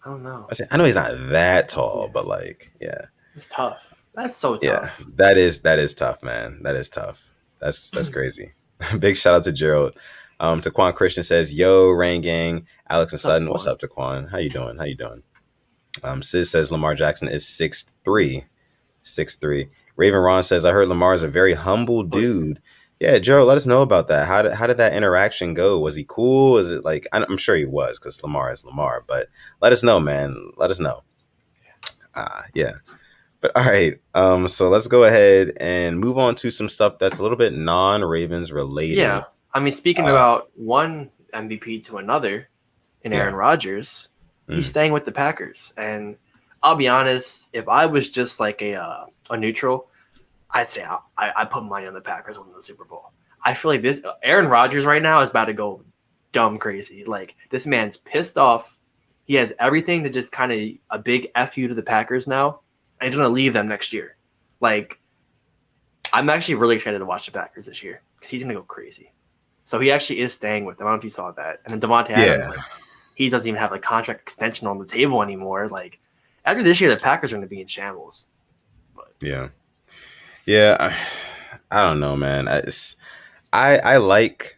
S2: I don't know.
S1: I know he's not that tall, but like, yeah.
S2: It's tough. That's so tough.
S1: Yeah, that is tough, man. That is tough. That's crazy. Big shout out to Gerald. Taquan Christian says, yo, Rain Gang, Alex and Sutton. What's up, Taquan? How you doing? Sis says Lamar Jackson is 6'3". Raven Ron says, I heard Lamar is a very humble dude. Yeah, Gerald, let us know about that. How did that interaction go? Was he cool? Was it like, I'm sure he was because Lamar is Lamar, but let us know, man. Let us know. Yeah. But all right. So let's go ahead and move on to some stuff that's a little bit non-Ravens related.
S2: Yeah. I mean, speaking about one MVP to another in Aaron Rodgers, he's staying with the Packers. And I'll be honest, if I was just like a neutral, I'd say I put money on the Packers winning the Super Bowl. I feel like this Aaron Rodgers right now is about to go dumb crazy. Like this man's pissed off. He has everything to just kind of a big fu to the Packers now, and he's going to leave them next year. Like I'm actually really excited to watch the Packers this year because he's going to go crazy. So he actually is staying with them. I don't know if you saw that. And then Devontae Adams, like he doesn't even have a contract extension on the table anymore. Like after this year, the Packers are going to be in shambles. But
S1: Yeah. I don't know, man. I like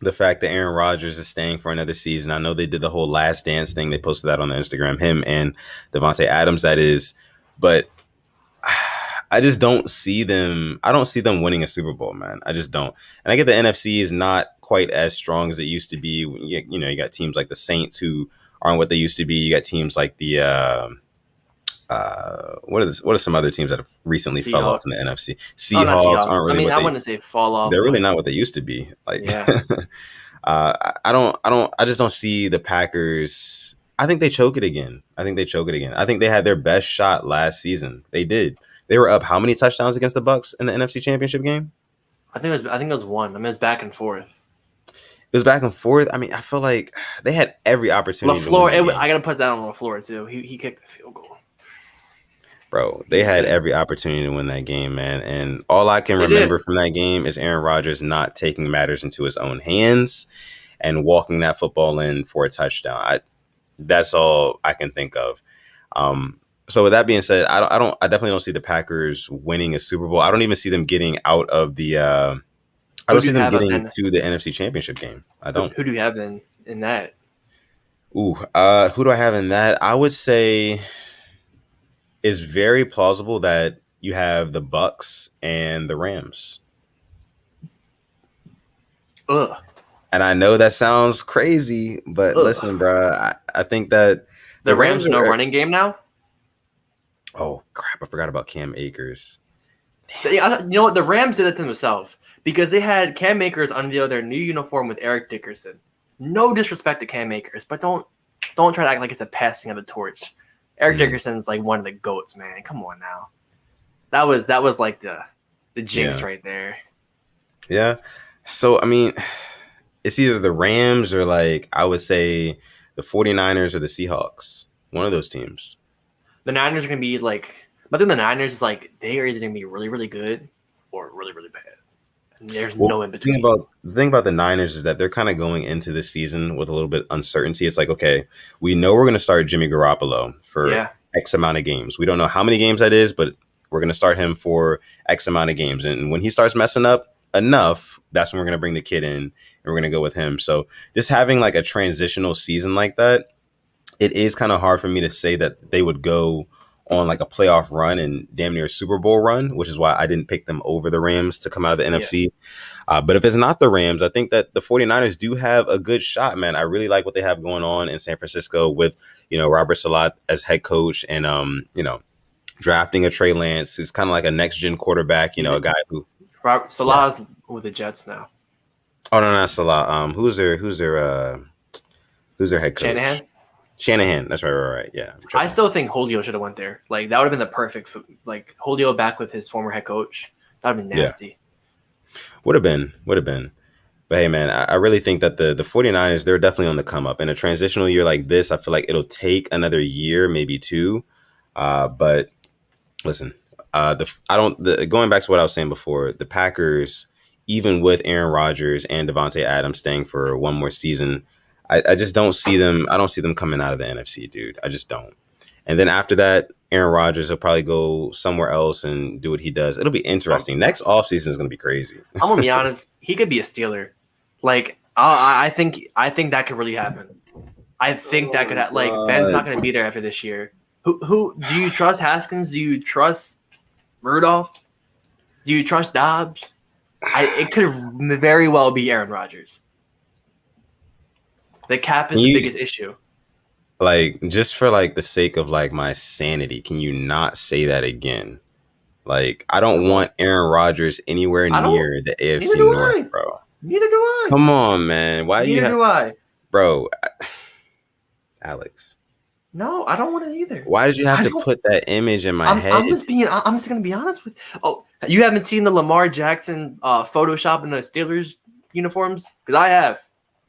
S1: the fact that Aaron Rodgers is staying for another season. I know they did the whole Last Dance thing. They posted that on their Instagram, him and Devontae Adams, that is. But I just don't see them. I don't see them winning a Super Bowl, man. I just don't. And I get the NFC is not quite as strong as it used to be. You got teams like the Saints who aren't what they used to be. You got teams like the what are some other teams that have recently
S2: Seahawks.
S1: fell off in the NFC? Seahawks aren't really.
S2: I wouldn't say fall off.
S1: They're really not what they used to be. Like, yeah. I just don't see the Packers. I think they choke it again. I think they had their best shot last season. They did. They were up how many touchdowns against the Bucs in the NFC Championship game?
S2: I think it was one. I mean, it's back and forth.
S1: It was back and forth. I mean, I feel like they had every opportunity.
S2: LaFleur, I gotta put that on LaFleur too. He kicked the field goal.
S1: Bro, they had every opportunity to win that game, man. And all I can remember from that game is Aaron Rodgers not taking matters into his own hands and walking that football in for a touchdown. That's all I can think of. So with that being said, I definitely don't see the Packers winning a Super Bowl. I don't even see them getting out of the. I don't see them getting to the NFC Championship game. I don't.
S2: Who do you have in that?
S1: Ooh, who do I have in that? I would say it's very plausible that you have the Bucs and the Rams.
S2: Ugh.
S1: And I know that sounds crazy, but listen, bro, I think that
S2: the Rams no running game now.
S1: Oh crap! I forgot about Cam Akers.
S2: You know what? The Rams did it to themselves because they had Cam Akers unveil their new uniform with Eric Dickerson. No disrespect to Cam Akers, but don't try to act like it's a passing of the torch. Eric Dickerson's like one of the GOATs, man. Come on now. That was like the jinx right there.
S1: Yeah. So I mean, it's either the Rams or like I would say the 49ers or the Seahawks. One of those teams.
S2: The Niners are going to be like, but then the Niners is like, they are either going to be really, really good or really, really bad. And there's no in between.
S1: The thing about the Niners is that they're kind of going into this season with a little bit of uncertainty. It's like, okay, we know we're going to start Jimmy Garoppolo for X amount of games. We don't know how many games that is, but we're going to start him for X amount of games. And when he starts messing up enough, that's when we're going to bring the kid in and we're going to go with him. So just having like a transitional season like that, it is kind of hard for me to say that they would go on like a playoff run and damn near a Super Bowl run, which is why I didn't pick them over the Rams to come out of the NFC. But if it's not the Rams, I think that the 49ers do have a good shot, man. I really like what they have going on in San Francisco with, Robert Saleh as head coach and, drafting a Trey Lance. Is kind of like a next gen quarterback, a guy who
S2: Robert Saleh's with the Jets now.
S1: Oh, no, not Saleh. Who's their head coach? Shanahan. That's right. Yeah.
S2: I still think Julio should have went there. Like that would have been the perfect, like Julio back with his former head coach. That would have been nasty.
S1: Yeah. Would have been. But hey, man, I really think that the 49ers, they're definitely on the come up. In a transitional year like this, I feel like it'll take another year, maybe two. But listen, going back to what I was saying before, the Packers, even with Aaron Rodgers and Devontae Adams staying for one more season, I just don't see them. I don't see them coming out of the NFC, dude. I just don't. And then after that, Aaron Rodgers will probably go somewhere else and do what he does. It'll be interesting. Next offseason is going to be crazy.
S2: I'm going to be honest. He could be a Steeler. Like, I think that could really happen. I think that could like Ben's not going to be there after this year. Who do you trust? Haskins? Do you trust Rudolph? Do you trust Dobbs? It could very well be Aaron Rodgers. The cap is the biggest issue.
S1: Like, just for like the sake of like my sanity, can you not say that again? Like, I don't want Aaron Rodgers anywhere near the AFC North, bro.
S2: Neither do I.
S1: Come on, man.
S2: Neither do I.
S1: Bro, Alex.
S2: No, I don't want it either.
S1: Why did you have to put that image in my head?
S2: I'm just going to be honest with. Oh, You haven't seen the Lamar Jackson Photoshop in the Steelers uniforms? Because I have.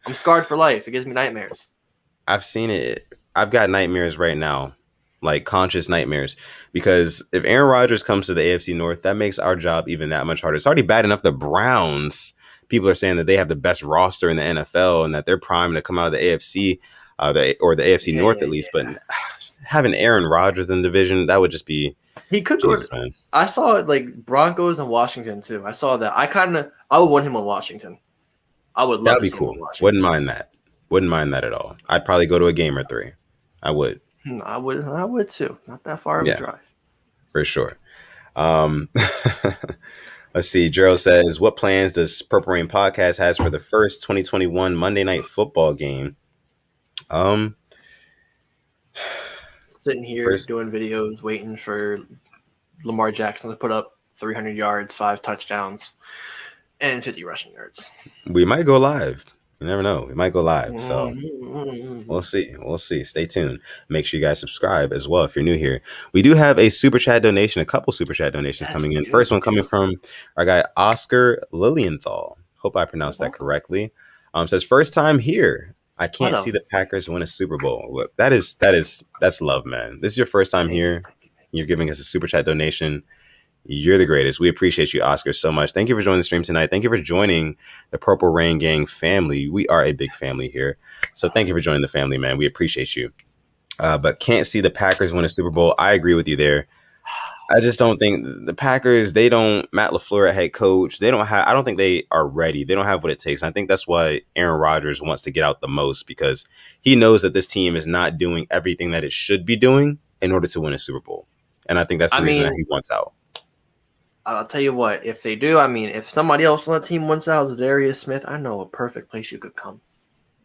S2: I'm scarred for life. It gives me nightmares.
S1: I've seen it. I've got nightmares right now, like conscious nightmares, because if Aaron Rodgers comes to the AFC North, that makes our job even that much harder. It's already bad enough the Browns. People are saying that they have the best roster in the NFL and that they're primed to come out of the AFC, or the AFC
S2: Yeah,
S1: North
S2: yeah,
S1: at least.
S2: yeah.
S1: But having Aaron Rodgers in the division, that would just be
S2: He could go.
S1: Jesus, man.
S2: I saw it like Broncos and Washington too. I saw that. I would want him on Washington. I would
S1: That
S2: love
S1: would
S2: to
S1: be
S2: see him
S1: cool.
S2: on Washington.
S1: Wouldn't mind that. Wouldn't mind that at all. I'd probably go to a game or three. I would.
S2: I would. I would too. Not that far of a
S1: Yeah,
S2: drive.
S1: for sure. Um, let's see. Gerald says, "What plans does Purple Rain Podcast has for the first 2021 Monday Night Football game?" Um,
S2: Sitting here
S1: first
S2: doing videos, waiting for Lamar Jackson to put up 300 yards, 5 touchdowns, and 50 rushing yards.
S1: we might go live. You never know. We might go live. So
S2: Mm-hmm.
S1: we'll see. We'll see. Stay tuned. Make sure you guys subscribe as well if you're new here. We do have a super chat donation, a couple super chat donations
S2: Yes,
S1: coming
S2: we
S1: in.
S2: do,
S1: First one
S2: we
S1: coming
S2: do.
S1: from our guy Oscar Lilienthal. Hope I pronounced that correctly. Says first time here. I can't see the Packers win a Super Bowl. That's love, man. This is your first time here. You're giving us a super chat donation. You're the greatest. We appreciate you, Oscar, so much. Thank you for joining the stream tonight. Thank you for joining the Purple Rain Gang family. We are a big family here. So thank you for joining the family, man. We appreciate you. But can't see the Packers win a Super Bowl. I agree with you there. I just don't think the Packers, Matt LaFleur at head coach, I don't think they are ready. They don't have what it takes. I think that's why Aaron Rodgers wants to get out the most, because he knows that this team is not doing everything that it should be doing in order to win a Super Bowl. And I think that's the reason that he wants out.
S2: I'll tell you what, if they do, if somebody else on the team wants out, Darius Smith, I know a perfect place you could come.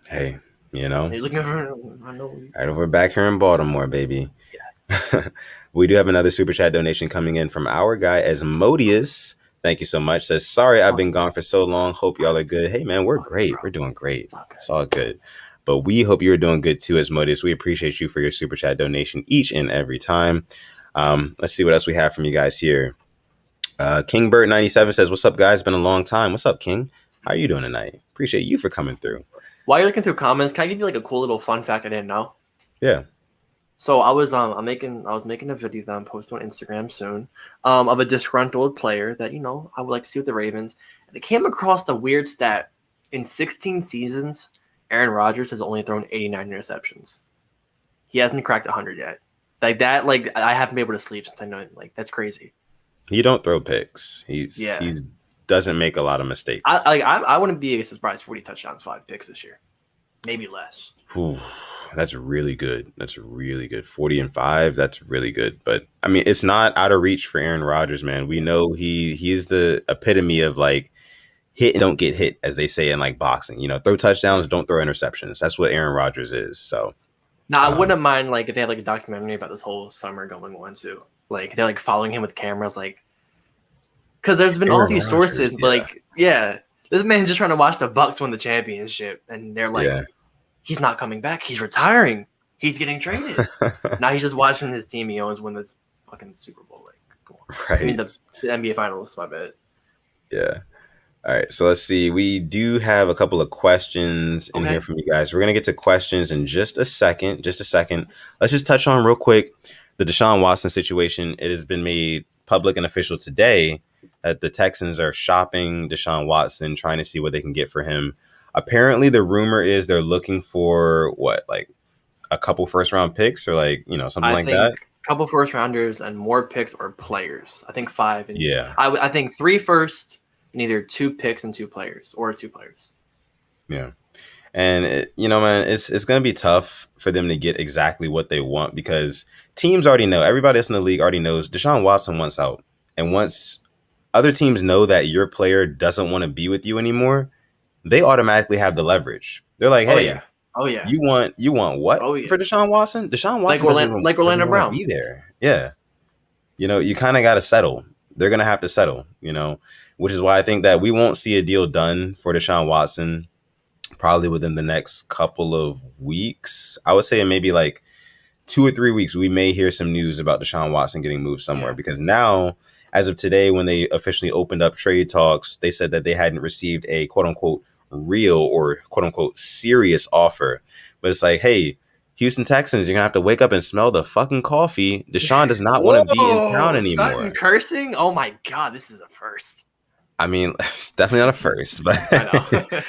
S1: Hey, you know,
S2: you're looking for, I know.
S1: Right over back here in Baltimore, baby.
S2: Yes.
S1: We do have another super chat donation coming in from our guy Asmodeus. Thank you so much. Says, sorry I've been gone for so long. Hope y'all are good. Hey, man, we're great. We're doing great. It's all good. But we hope you're doing good too, Asmodeus. We appreciate you for your super chat donation each and every time. Let's see what else we have from you guys here. Kingbird97 says, what's up, guys? Been a long time. What's up, King? How are you doing tonight? Appreciate you for coming through.
S2: While you're looking through comments, can I give you like a cool little fun fact I didn't know?
S1: Yeah.
S2: So I was making a video that I'm posting on Instagram soon of a disgruntled player that I would like to see with the Ravens, and I came across the weird stat: in 16 seasons, Aaron Rodgers has only thrown 89 interceptions. He hasn't cracked 100 yet. Like that, I haven't been able to sleep since I know it. Like that's crazy.
S1: He don't throw picks. He doesn't make a lot of mistakes.
S2: I wouldn't be surprised 40 touchdowns, 5 picks this year, maybe less.
S1: Ooh, that's really good. That's really good. 40 and 5. That's really good. But I mean, it's not out of reach for Aaron Rodgers, man. We know he is the epitome of like hit and don't get hit, as they say in like boxing. Throw touchdowns, don't throw interceptions. That's what Aaron Rodgers is. So
S2: now I wouldn't mind if they had a documentary about this whole summer going on too. They're following him with cameras, because there's been all these sources, this man's just trying to watch the Bucks win the championship, and they're he's not coming back. He's retiring. He's getting traded. Now he's just watching his team he owns win this fucking Super Bowl. Come on.
S1: Right.
S2: I mean, the NBA Finals, my bad.
S1: Yeah. All right. So let's see. We do have a couple of questions in here from you guys. We're going to get to questions in just a second. Let's just touch on real quick the Deshaun Watson situation. It has been made public and official today that the Texans are shopping Deshaun Watson, trying to see what they can get for him. Apparently, the rumor is they're looking for a couple first round picks or something like that.
S2: A couple first rounders and more picks or players. I think 5. And
S1: yeah.
S2: I think 3 first and either 2 picks and 2 players or 2 players.
S1: Yeah. And, man, it's going to be tough for them to get exactly what they want because teams already know. Everybody else in the league already knows Deshaun Watson wants out. And once other teams know that your player doesn't want to be with you anymore, they automatically have the leverage. They're like, hey, you want what for Deshaun Watson? Deshaun Watson doesn't
S2: Orlando Brown
S1: be there. Yeah. You kind of got to settle. They're going to have to settle, which is why I think that we won't see a deal done for Deshaun Watson probably within the next couple of weeks. I would say in maybe 2 or 3 weeks, we may hear some news about Deshaun Watson getting moved somewhere because now as of today, when they officially opened up trade talks, they said that they hadn't received a quote unquote real or quote unquote serious offer. But it's like, hey, Houston Texans, you're gonna have to wake up and smell the fucking coffee. Deshaun does not want to be in town
S2: Whoa, Sutton
S1: anymore.
S2: cursing? Oh my God, this is a first.
S1: I mean, it's definitely not a first, but
S2: I know.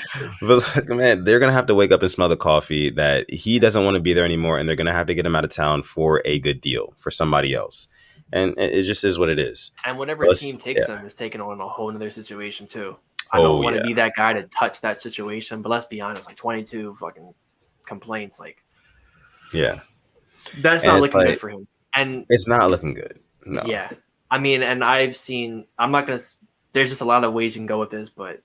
S1: but look, man, they're gonna have to wake up and smell the coffee that he doesn't want to be there anymore, and they're gonna have to get him out of town for a good deal for somebody else, and it just is what it is.
S2: And whatever team takes them is taking on a whole other situation too. I don't want to be that guy to touch that situation, but let's be honest, like 22 fucking complaints, like that's not looking good for him. And
S1: it's not looking good. No.
S2: Yeah. I mean, and I'm not gonna. There's just a lot of ways you can go with this, but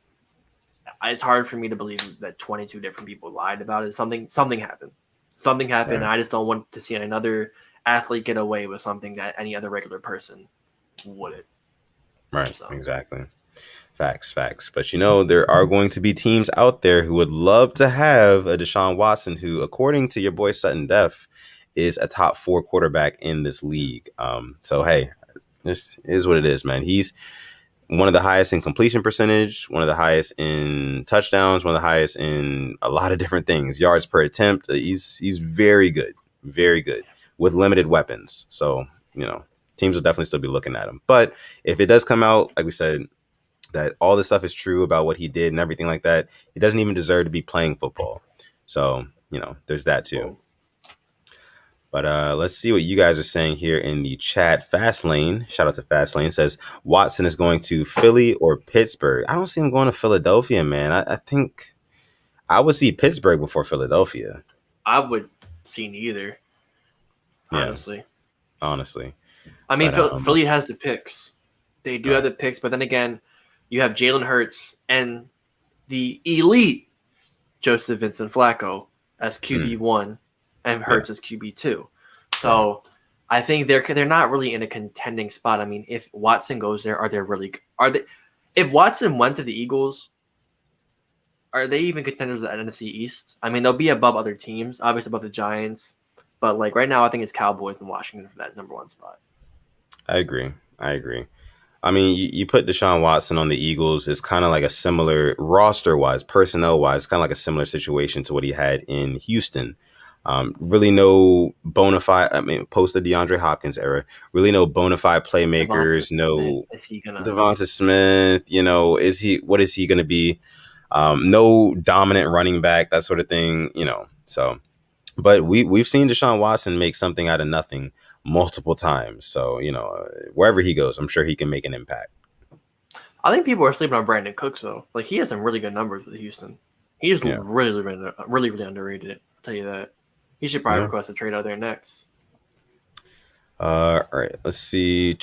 S2: it's hard for me to believe that 22 different people lied about it. Something happened. Something happened. And I just don't want to see another athlete get away with something that any other regular person wouldn't.
S1: Right. So. Exactly. Facts. But there are going to be teams out there who would love to have a Deshaun Watson, who, according to your boy Sutton Def, is a top 4 quarterback in this league. So hey, this is what it is, man. He's one of the highest in completion percentage, one of the highest in touchdowns, one of the highest in a lot of different things, yards per attempt. He's very good with limited weapons. So, teams will definitely still be looking at him. But if it does come out, like we said, that all this stuff is true about what he did and everything like that, he doesn't even deserve to be playing football. So, there's that too. But let's see what you guys are saying here in the chat. Fastlane, shout out to Fastlane, says Watson is going to Philly or Pittsburgh. I don't see him going to Philadelphia, man. I think I would see Pittsburgh before Philadelphia.
S2: I would see neither, honestly. I mean, Philly has the picks. They do have the picks, but then again, you have Jalen Hurts and the elite Joseph Vincent Flacco as QB1. And Hurts as QB2. So I think they're not really in a contending spot. I mean, if Watson goes there, if Watson went to the Eagles, are they even contenders of the NFC East? I mean, they'll be above other teams, obviously above the Giants. But like right now, I think it's Cowboys and Washington for that number 1 spot.
S1: I agree. I mean, you put Deshaun Watson on the Eagles, it's kind of like a similar roster-wise, personnel-wise, kind of like a similar situation to what he had in Houston. Really no bona fide, post the DeAndre Hopkins era, really no bona fide playmakers, Devonta Smith, what is he going to be? No dominant running back, that sort of thing, so, but we've seen Deshaun Watson make something out of nothing multiple times. So, wherever he goes, I'm sure he can make an impact.
S2: I think people are sleeping on Brandon Cooks though. Like he has some really good numbers with Houston. He is really underrated. I'll tell you that. He should probably request a trade out there next.
S1: All right. Let's see.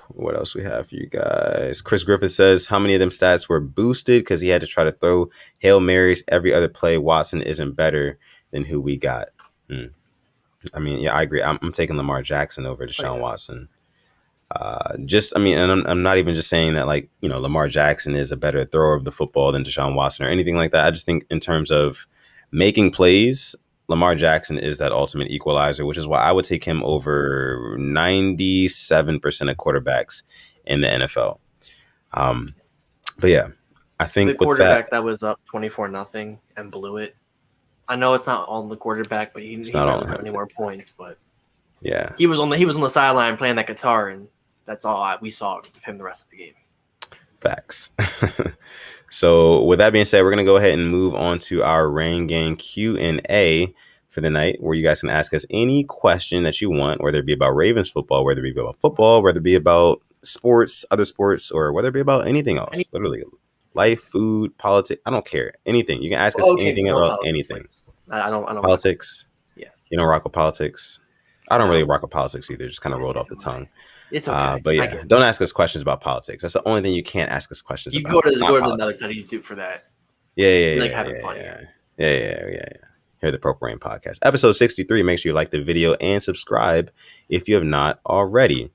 S1: What else we have for you guys? Chris Griffith says, how many of them stats were boosted because he had to try to throw Hail Marys every other play? Watson isn't better than who we got. I mean, yeah, I agree. I'm taking Lamar Jackson over Deshaun Watson. And I'm not even just saying that, like, Lamar Jackson is a better thrower of the football than Deshaun Watson or anything like that. I just think in terms of making plays, Lamar Jackson is that ultimate equalizer, which is why I would take him over 97% of quarterbacks in the NFL. But yeah, I think
S2: the quarterback that was up 24-0 and blew it. I know it's not on the quarterback, but he didn't have any more points. But
S1: yeah,
S2: he was on the sideline playing that guitar, and that's all we saw of him the rest of the game.
S1: Facts. So with that being said, we're going to go ahead and move on to our Rain Gang Q&A for the night, where you guys can ask us any question that you want, whether it be about Ravens football, whether it be about football, whether it be about sports, other sports, or whether it be about anything else. Literally, life, food, politics. I don't care. Anything. You can ask us anything about anything.
S2: I don't
S1: politics.
S2: Yeah.
S1: You don't rock with politics. I don't really rock with politics either. Just kind of rolled off the tongue.
S2: It's okay.
S1: But yeah, don't ask us questions about politics. That's the only thing you can't ask us questions about.
S2: You go to another side of YouTube for that.
S1: Yeah.
S2: Having fun.
S1: Yeah. Here the Purple Rain Podcast. Episode 63. Make sure you like the video and subscribe if you have not already.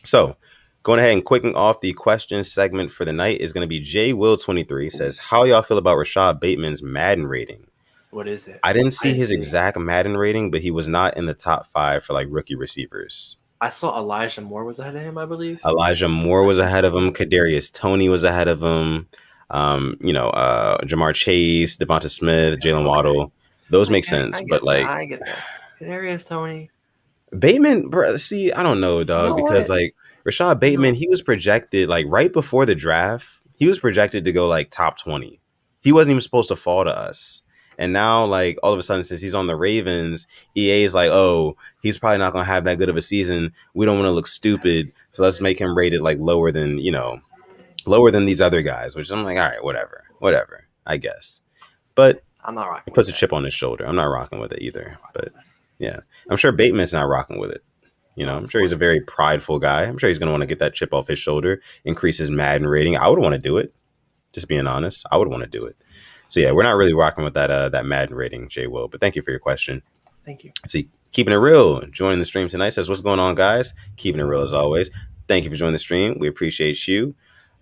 S1: So, going ahead and quicking off the question segment for the night is going to be J Will 23 says, how y'all feel about Rashad Bateman's Madden rating?
S2: What is it?
S1: I didn't see his exact Madden rating, but he was not in the top 5 for like rookie receivers.
S2: I saw Elijah Moore was ahead of him, I believe.
S1: Elijah Moore
S2: I
S1: was
S2: saw
S1: ahead of him.
S2: that.
S1: Kadarius Toney was ahead of him. Jamar Chase, Devonta Smith, Jalen
S2: Okay.
S1: Waddle. Those make sense,
S2: I
S1: but
S2: get that.
S1: like
S2: I get that. Kadarius Toney.
S1: Bateman, bro, see, I don't know,
S2: You
S1: dog,
S2: know
S1: because
S2: what?
S1: like Rashad
S2: You
S1: Bateman,
S2: know,
S1: he was projected like right before the draft, he was projected to go like top 20. He wasn't even supposed to fall to us. And now, like, all of a sudden, since he's on the Ravens, EA is like, oh, he's probably not going to have that good of a season. We don't want to look stupid. So let's make him rated like lower than these other guys, which I'm like, all right, whatever, I guess. But
S2: I'm not
S1: it
S2: rocking with
S1: puts a
S2: that.
S1: chip on his shoulder. I'm not rocking with it either.
S2: Not rocking
S1: But
S2: with that.
S1: yeah, I'm sure Bateman's not rocking with it.
S2: No,
S1: I'm
S2: of
S1: sure he's a
S2: course not.
S1: very prideful guy. I'm sure he's going to want to get that chip off his shoulder, increase his Madden rating. I would want to do it. Just being honest, I would want to do it. So yeah, we're not really rocking with that Madden rating, Jay Will. But thank you for your question.
S2: Thank you.
S1: See, keeping it real, joining the stream tonight says, "What's going on, guys? Keeping it real as always. Thank you for joining the stream. We appreciate you."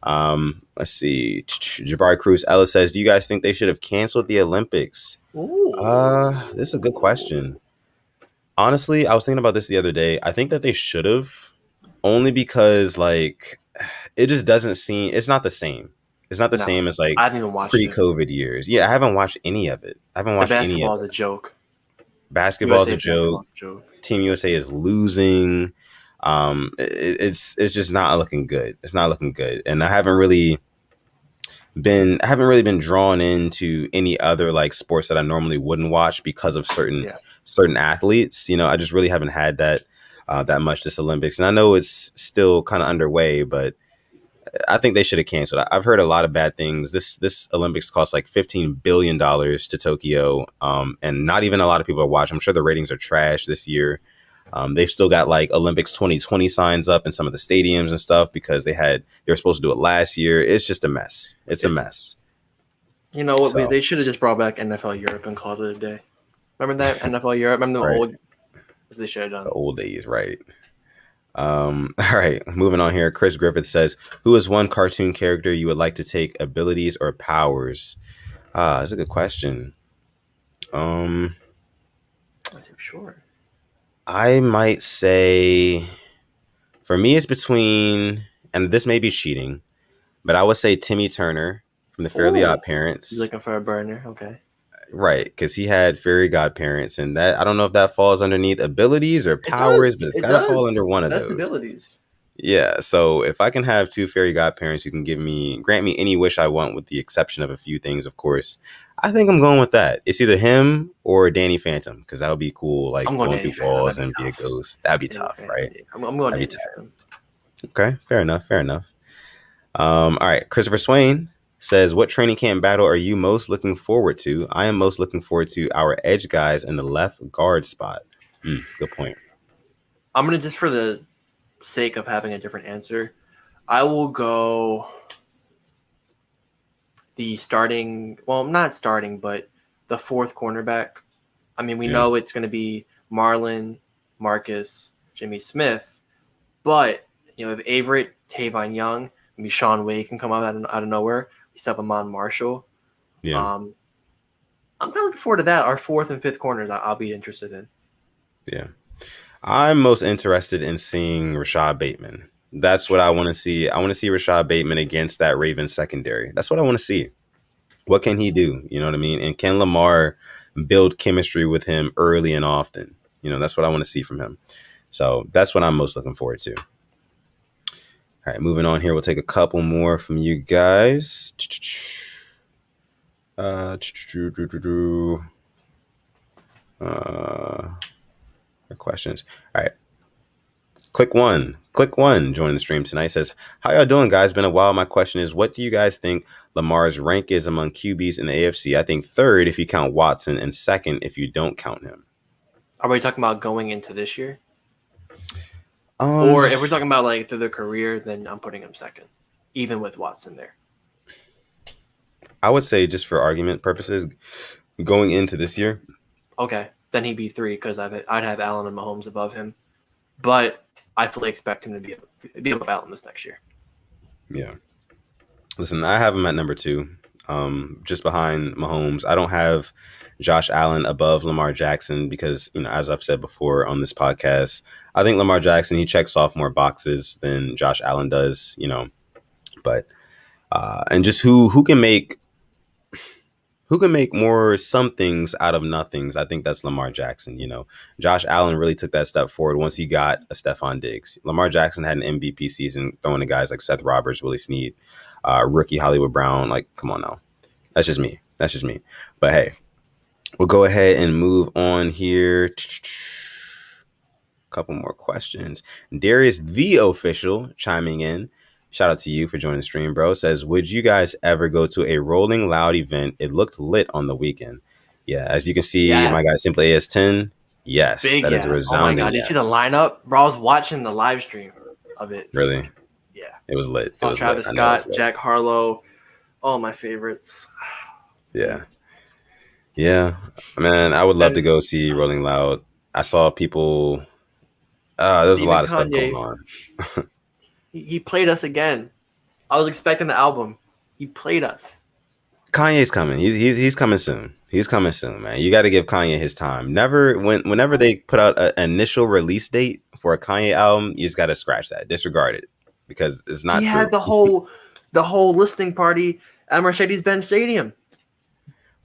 S1: Let's see. Jabari Cruz Ellis says, "Do you guys think they should have canceled the Olympics?" This is a good question. Honestly, I was thinking about this the other day. I think that they should have, only because like it just doesn't seem. It's not the same. It's not the
S2: No,
S1: same as like
S2: I haven't even watched it.
S1: pre-COVID years. Yeah, I haven't watched any of it. I haven't
S2: The
S1: watched any of
S2: basketball is
S1: it.
S2: a joke.
S1: Basketball is
S2: USA
S1: a joke.
S2: basketball is a joke.
S1: Team USA is losing. It's just not looking good. It's not looking good, and I haven't really been drawn into any other like sports that I normally wouldn't watch because of certain
S2: Yeah.
S1: certain athletes. I just really haven't had that much this Olympics, and I know it's still kind of underway, but I think they should have canceled. I've heard a lot of bad things. This Olympics cost like $15 billion to Tokyo, and not even a lot of people are watching. I'm sure the ratings are trash this year. They've still got like Olympics 2020 signs up in some of the stadiums and stuff because they were supposed to do it last year. It's just a mess. It's a
S2: It's
S1: mess.
S2: You know what?
S1: So
S2: They should have just brought back NFL Europe and called it a day. Remember that NFL Europe? Remember the
S1: right,
S2: old? They should have
S1: the
S2: done.
S1: old days, right? All right, moving on here. Chris Griffith says, "Who is one cartoon character you would like to take abilities or powers?" That's a good question. Um,
S2: Not too sure.
S1: I might say for me it's between, and this may be cheating, but I would say Timmy Turner from the Fairly
S2: Oh,
S1: Odd
S2: you
S1: Parents,
S2: looking for a burner? Okay.
S1: right? Because he had fairy godparents, and that I don't know if that falls underneath abilities or
S2: It does.
S1: powers, but it's
S2: It
S1: got to fall
S2: does.
S1: under one of
S2: That's
S1: those.
S2: abilities.
S1: Yeah, so if I can have two fairy godparents who can grant me any wish I want, with the exception of a few things, of course, I think I'm going with that. It's either him or Danny Phantom, because that would be cool,
S2: I'm
S1: like
S2: going
S1: going
S2: Danny
S1: through
S2: Phantom.
S1: walls
S2: That'd be
S1: and be a
S2: tough.
S1: ghost. That'd be
S2: Danny
S1: tough,
S2: Phantom.
S1: right?
S2: Yeah. I'm going
S1: That'd be
S2: Danny
S1: tough.
S2: Phantom.
S1: Okay, fair enough, fair enough. All right, Christopher Swain says, "What training camp battle are you most looking forward to?" I am most looking forward to our edge guys in the left guard spot. Good point.
S2: I'm gonna just for the sake of having a different answer, I will go the starting. Well, not starting, but the fourth cornerback. I mean, we
S1: Yeah,
S2: know it's gonna be Marlon, Marcus, Jimmy Smith, but if Averett, Tavon Young, maybe Sean Wade can come out of nowhere. We still have Amon Marshall.
S1: yeah,
S2: Um, I'm kind of looking forward to that. Our fourth and fifth corners, I'll be interested in.
S1: yeah. I'm most interested in seeing Rashad Bateman. That's what I want to see. I want to see Rashad Bateman against that Ravens secondary. That's what I want to see. What can he do? You know what I mean? And can Lamar build chemistry with him early and often? That's what I want to see from him. So that's what I'm most looking forward to. All right, moving on here. We'll take a couple more from you guys. Uh, questions. All right. Click one joining the stream tonight says, "How y'all doing, guys? Been a while. My question is, what do you guys think Lamar's rank is among QBs in the AFC? I think third if you count Watson and second if you don't count him."
S2: Are we talking about going into this year?
S1: Um,
S2: Or if we're talking about like through their career, then I'm putting him second, even with Watson there.
S1: I would say, just for argument purposes, going into this year,
S2: Okay, then he'd be three because I'd have Allen and Mahomes above him. But I fully expect him to be above Allen this next year.
S1: yeah. Listen, I have him at number two. just behind Mahomes. I don't have Josh Allen above Lamar Jackson because, as I've said before on this podcast, I think Lamar Jackson, he checks off more boxes than Josh Allen does, but and just who can make more some things out of nothings. I think that's Lamar Jackson. Josh Allen really took that step forward once he got a Stephon Diggs. Lamar Jackson had an MVP season throwing to guys like Seth Roberts, Willie Snead, rookie Hollywood Brown. Like, come on now. That's just me. But hey, we'll go ahead and move on here. Couple more questions. Darius the Official chiming in. Shout out to you for joining the stream, bro. Says, would you guys ever go to a Rolling Loud event? It looked lit on the weekend. Yeah, as you can see, my guy Simply AS10. Yes,
S2: big
S1: that is a resounding.
S2: Oh my god,
S1: yes.
S2: Did you see the lineup? Bro, I was watching the live stream of it.
S1: Really?
S2: Yeah.
S1: It was lit.
S2: Saw Travis Scott, Jack Harlow, all my favorites.
S1: Yeah. Yeah, man, I would love to go see Rolling Loud. I saw people. There was a lot of stuff going on.
S2: He played us again. I was expecting the album. He played us.
S1: Kanye's coming. He's coming soon. He's coming soon, man. You got to give Kanye his time. Whenever they put out an initial release date for a Kanye album, you just got to scratch that, disregard it, because it's not true.
S2: He had the whole listening party at Mercedes-Benz Stadium.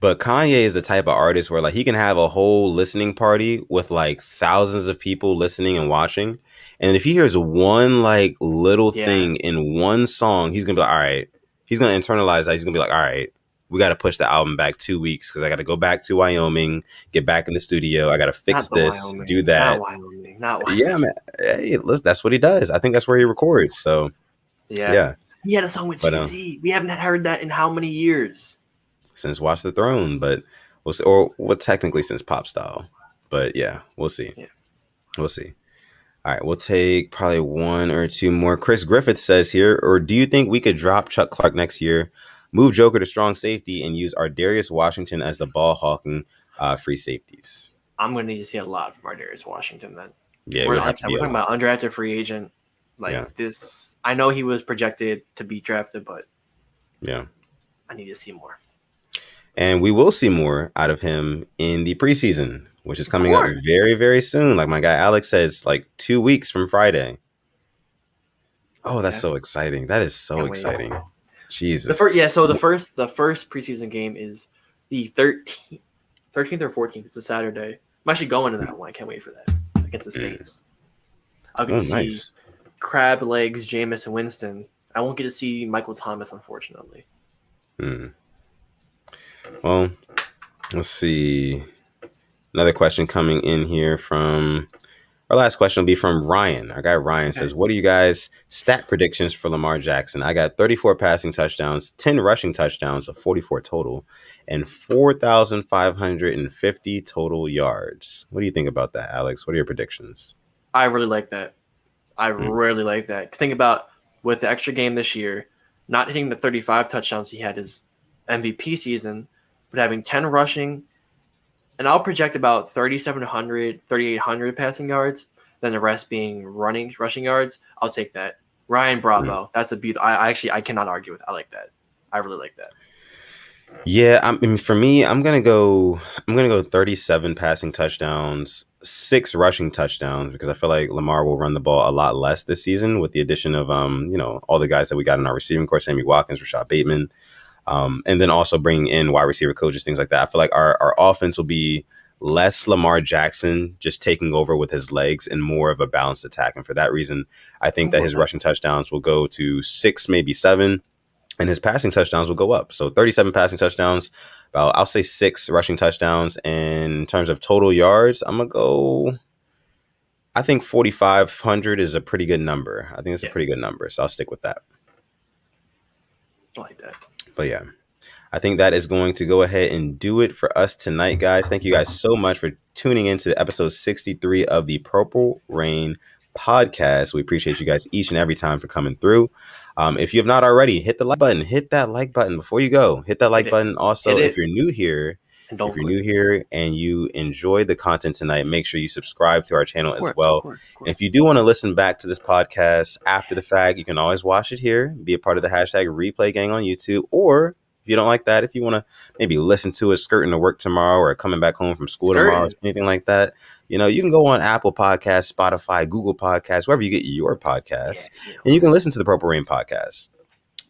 S1: But Kanye is the type of artist where, like, he can have a whole listening party with like thousands of people listening and watching. And if he hears one like little thing in one song, he's gonna be like, all right. He's gonna internalize that. He's gonna be like, all right, we got to push the album back 2 weeks because I got to go back to Wyoming, get back in the studio. I got to fix this, do that.
S2: Not Wyoming.
S1: Yeah, man. Hey, listen, that's what he does. I think that's where he records. So yeah.
S2: He had a song with Jay-Z. We haven't heard that in how many years?
S1: Since Watch the Throne, but we'll see, or technically since Pop Style, but yeah, we'll see. We'll see. All right, we'll take probably one or two more. Chris Griffith says here, or do you think we could drop Chuck Clark next year, move Joker to strong safety, and use Ardarius Washington as the ball hawking free safeties?
S2: I'm going to need to see a lot from Ardarius Washington then.
S1: Yeah,
S2: we're talking about undrafted free agent. This, I know he was projected to be drafted, but
S1: yeah,
S2: I need to see more.
S1: And we will see more out of him in the preseason, which is coming up very, very soon. Like my guy Alex says, like 2 weeks from Friday. Oh, that's so exciting. That is so exciting. Jesus.
S2: So the first preseason game is the 13th or 14th. It's a Saturday. I'm actually going to that one. I can't wait for that against the Saints. I'll get to see Crab Legs, Jameis, and Winston. I won't get to see Michael Thomas, unfortunately.
S1: Well, let's see. Another question coming in here from our last question will be from Ryan. Our guy Ryan says, what are you guys' stat predictions for Lamar Jackson? I got 34 passing touchdowns, 10 rushing touchdowns, so 44 total, and 4,550 total yards. What do you think about that, Alex? What are your predictions?
S2: I really like that. Really like that. Think about with the extra game this year, not hitting the 35 touchdowns he had his MVP season, but having 10 rushing, and I'll project about 3,700, 3,800 passing yards, then the rest being rushing yards. I'll take that. Ryan, bravo. That's a beautiful. I cannot argue with. I like that. I really like that.
S1: Yeah, I mean, for me, I'm gonna go 37 passing touchdowns, 6 rushing touchdowns, because I feel like Lamar will run the ball a lot less this season with the addition of all the guys that we got in our receiving corps, Sammy Watkins, Rashad Bateman. And then also bringing in wide receiver coaches, things like that. I feel like our offense will be less Lamar Jackson just taking over with his legs and more of a balanced attack. And for that reason, I think that his rushing touchdowns will go to 6, maybe 7, and his passing touchdowns will go up. So 37 passing touchdowns, about I'll say 6 rushing touchdowns. And in terms of total yards, I'm going to go, I think 4,500 is a pretty good number. I think it's a pretty good number. So I'll stick with that.
S2: I like that.
S1: But yeah, I think that is going to go ahead and do it for us tonight, guys. Thank you guys so much for tuning into episode 63 of the Purple Rain podcast. We appreciate you guys each and every time for coming through. If you have not already, hit the like button. Hit that like button before you go. Hit that like button. Also, if you're new here, and you enjoy the content tonight, make sure you subscribe to our channel as well. And if you do want to listen back to this podcast after the fact, you can always watch it here, be a part of the hashtag replay gang on YouTube, or If you don't like that, if you want to maybe listen to it skirting to work tomorrow or coming back home from school tomorrow or anything like that, you know, you can go on Apple Podcasts, Spotify, Google Podcasts, wherever you get your podcasts, and you can listen to the Purple Rain Podcast.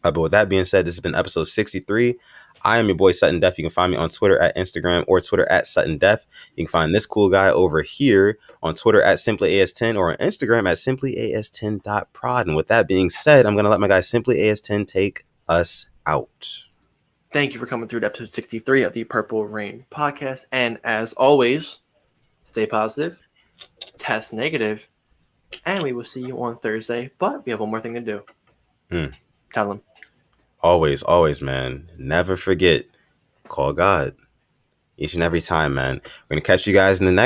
S1: But with that being said, this has been episode 63. I am your boy Sutton Def. You can find me on Twitter at Instagram or Twitter at Sutton Def. You can find this cool guy over here on Twitter at SimplyAS10 or on Instagram at SimplyAS10.prod. And with that being said, I'm going to let my guy SimplyAS10 take us out.
S2: Thank you for coming through to episode 63 of the Purple Rain Podcast. And as always, stay positive, test negative, and we will see you on Thursday. But we have one more thing to do. Tell them.
S1: Always, always, man. Never forget, call God each and every time, man. We're going to catch you guys in the next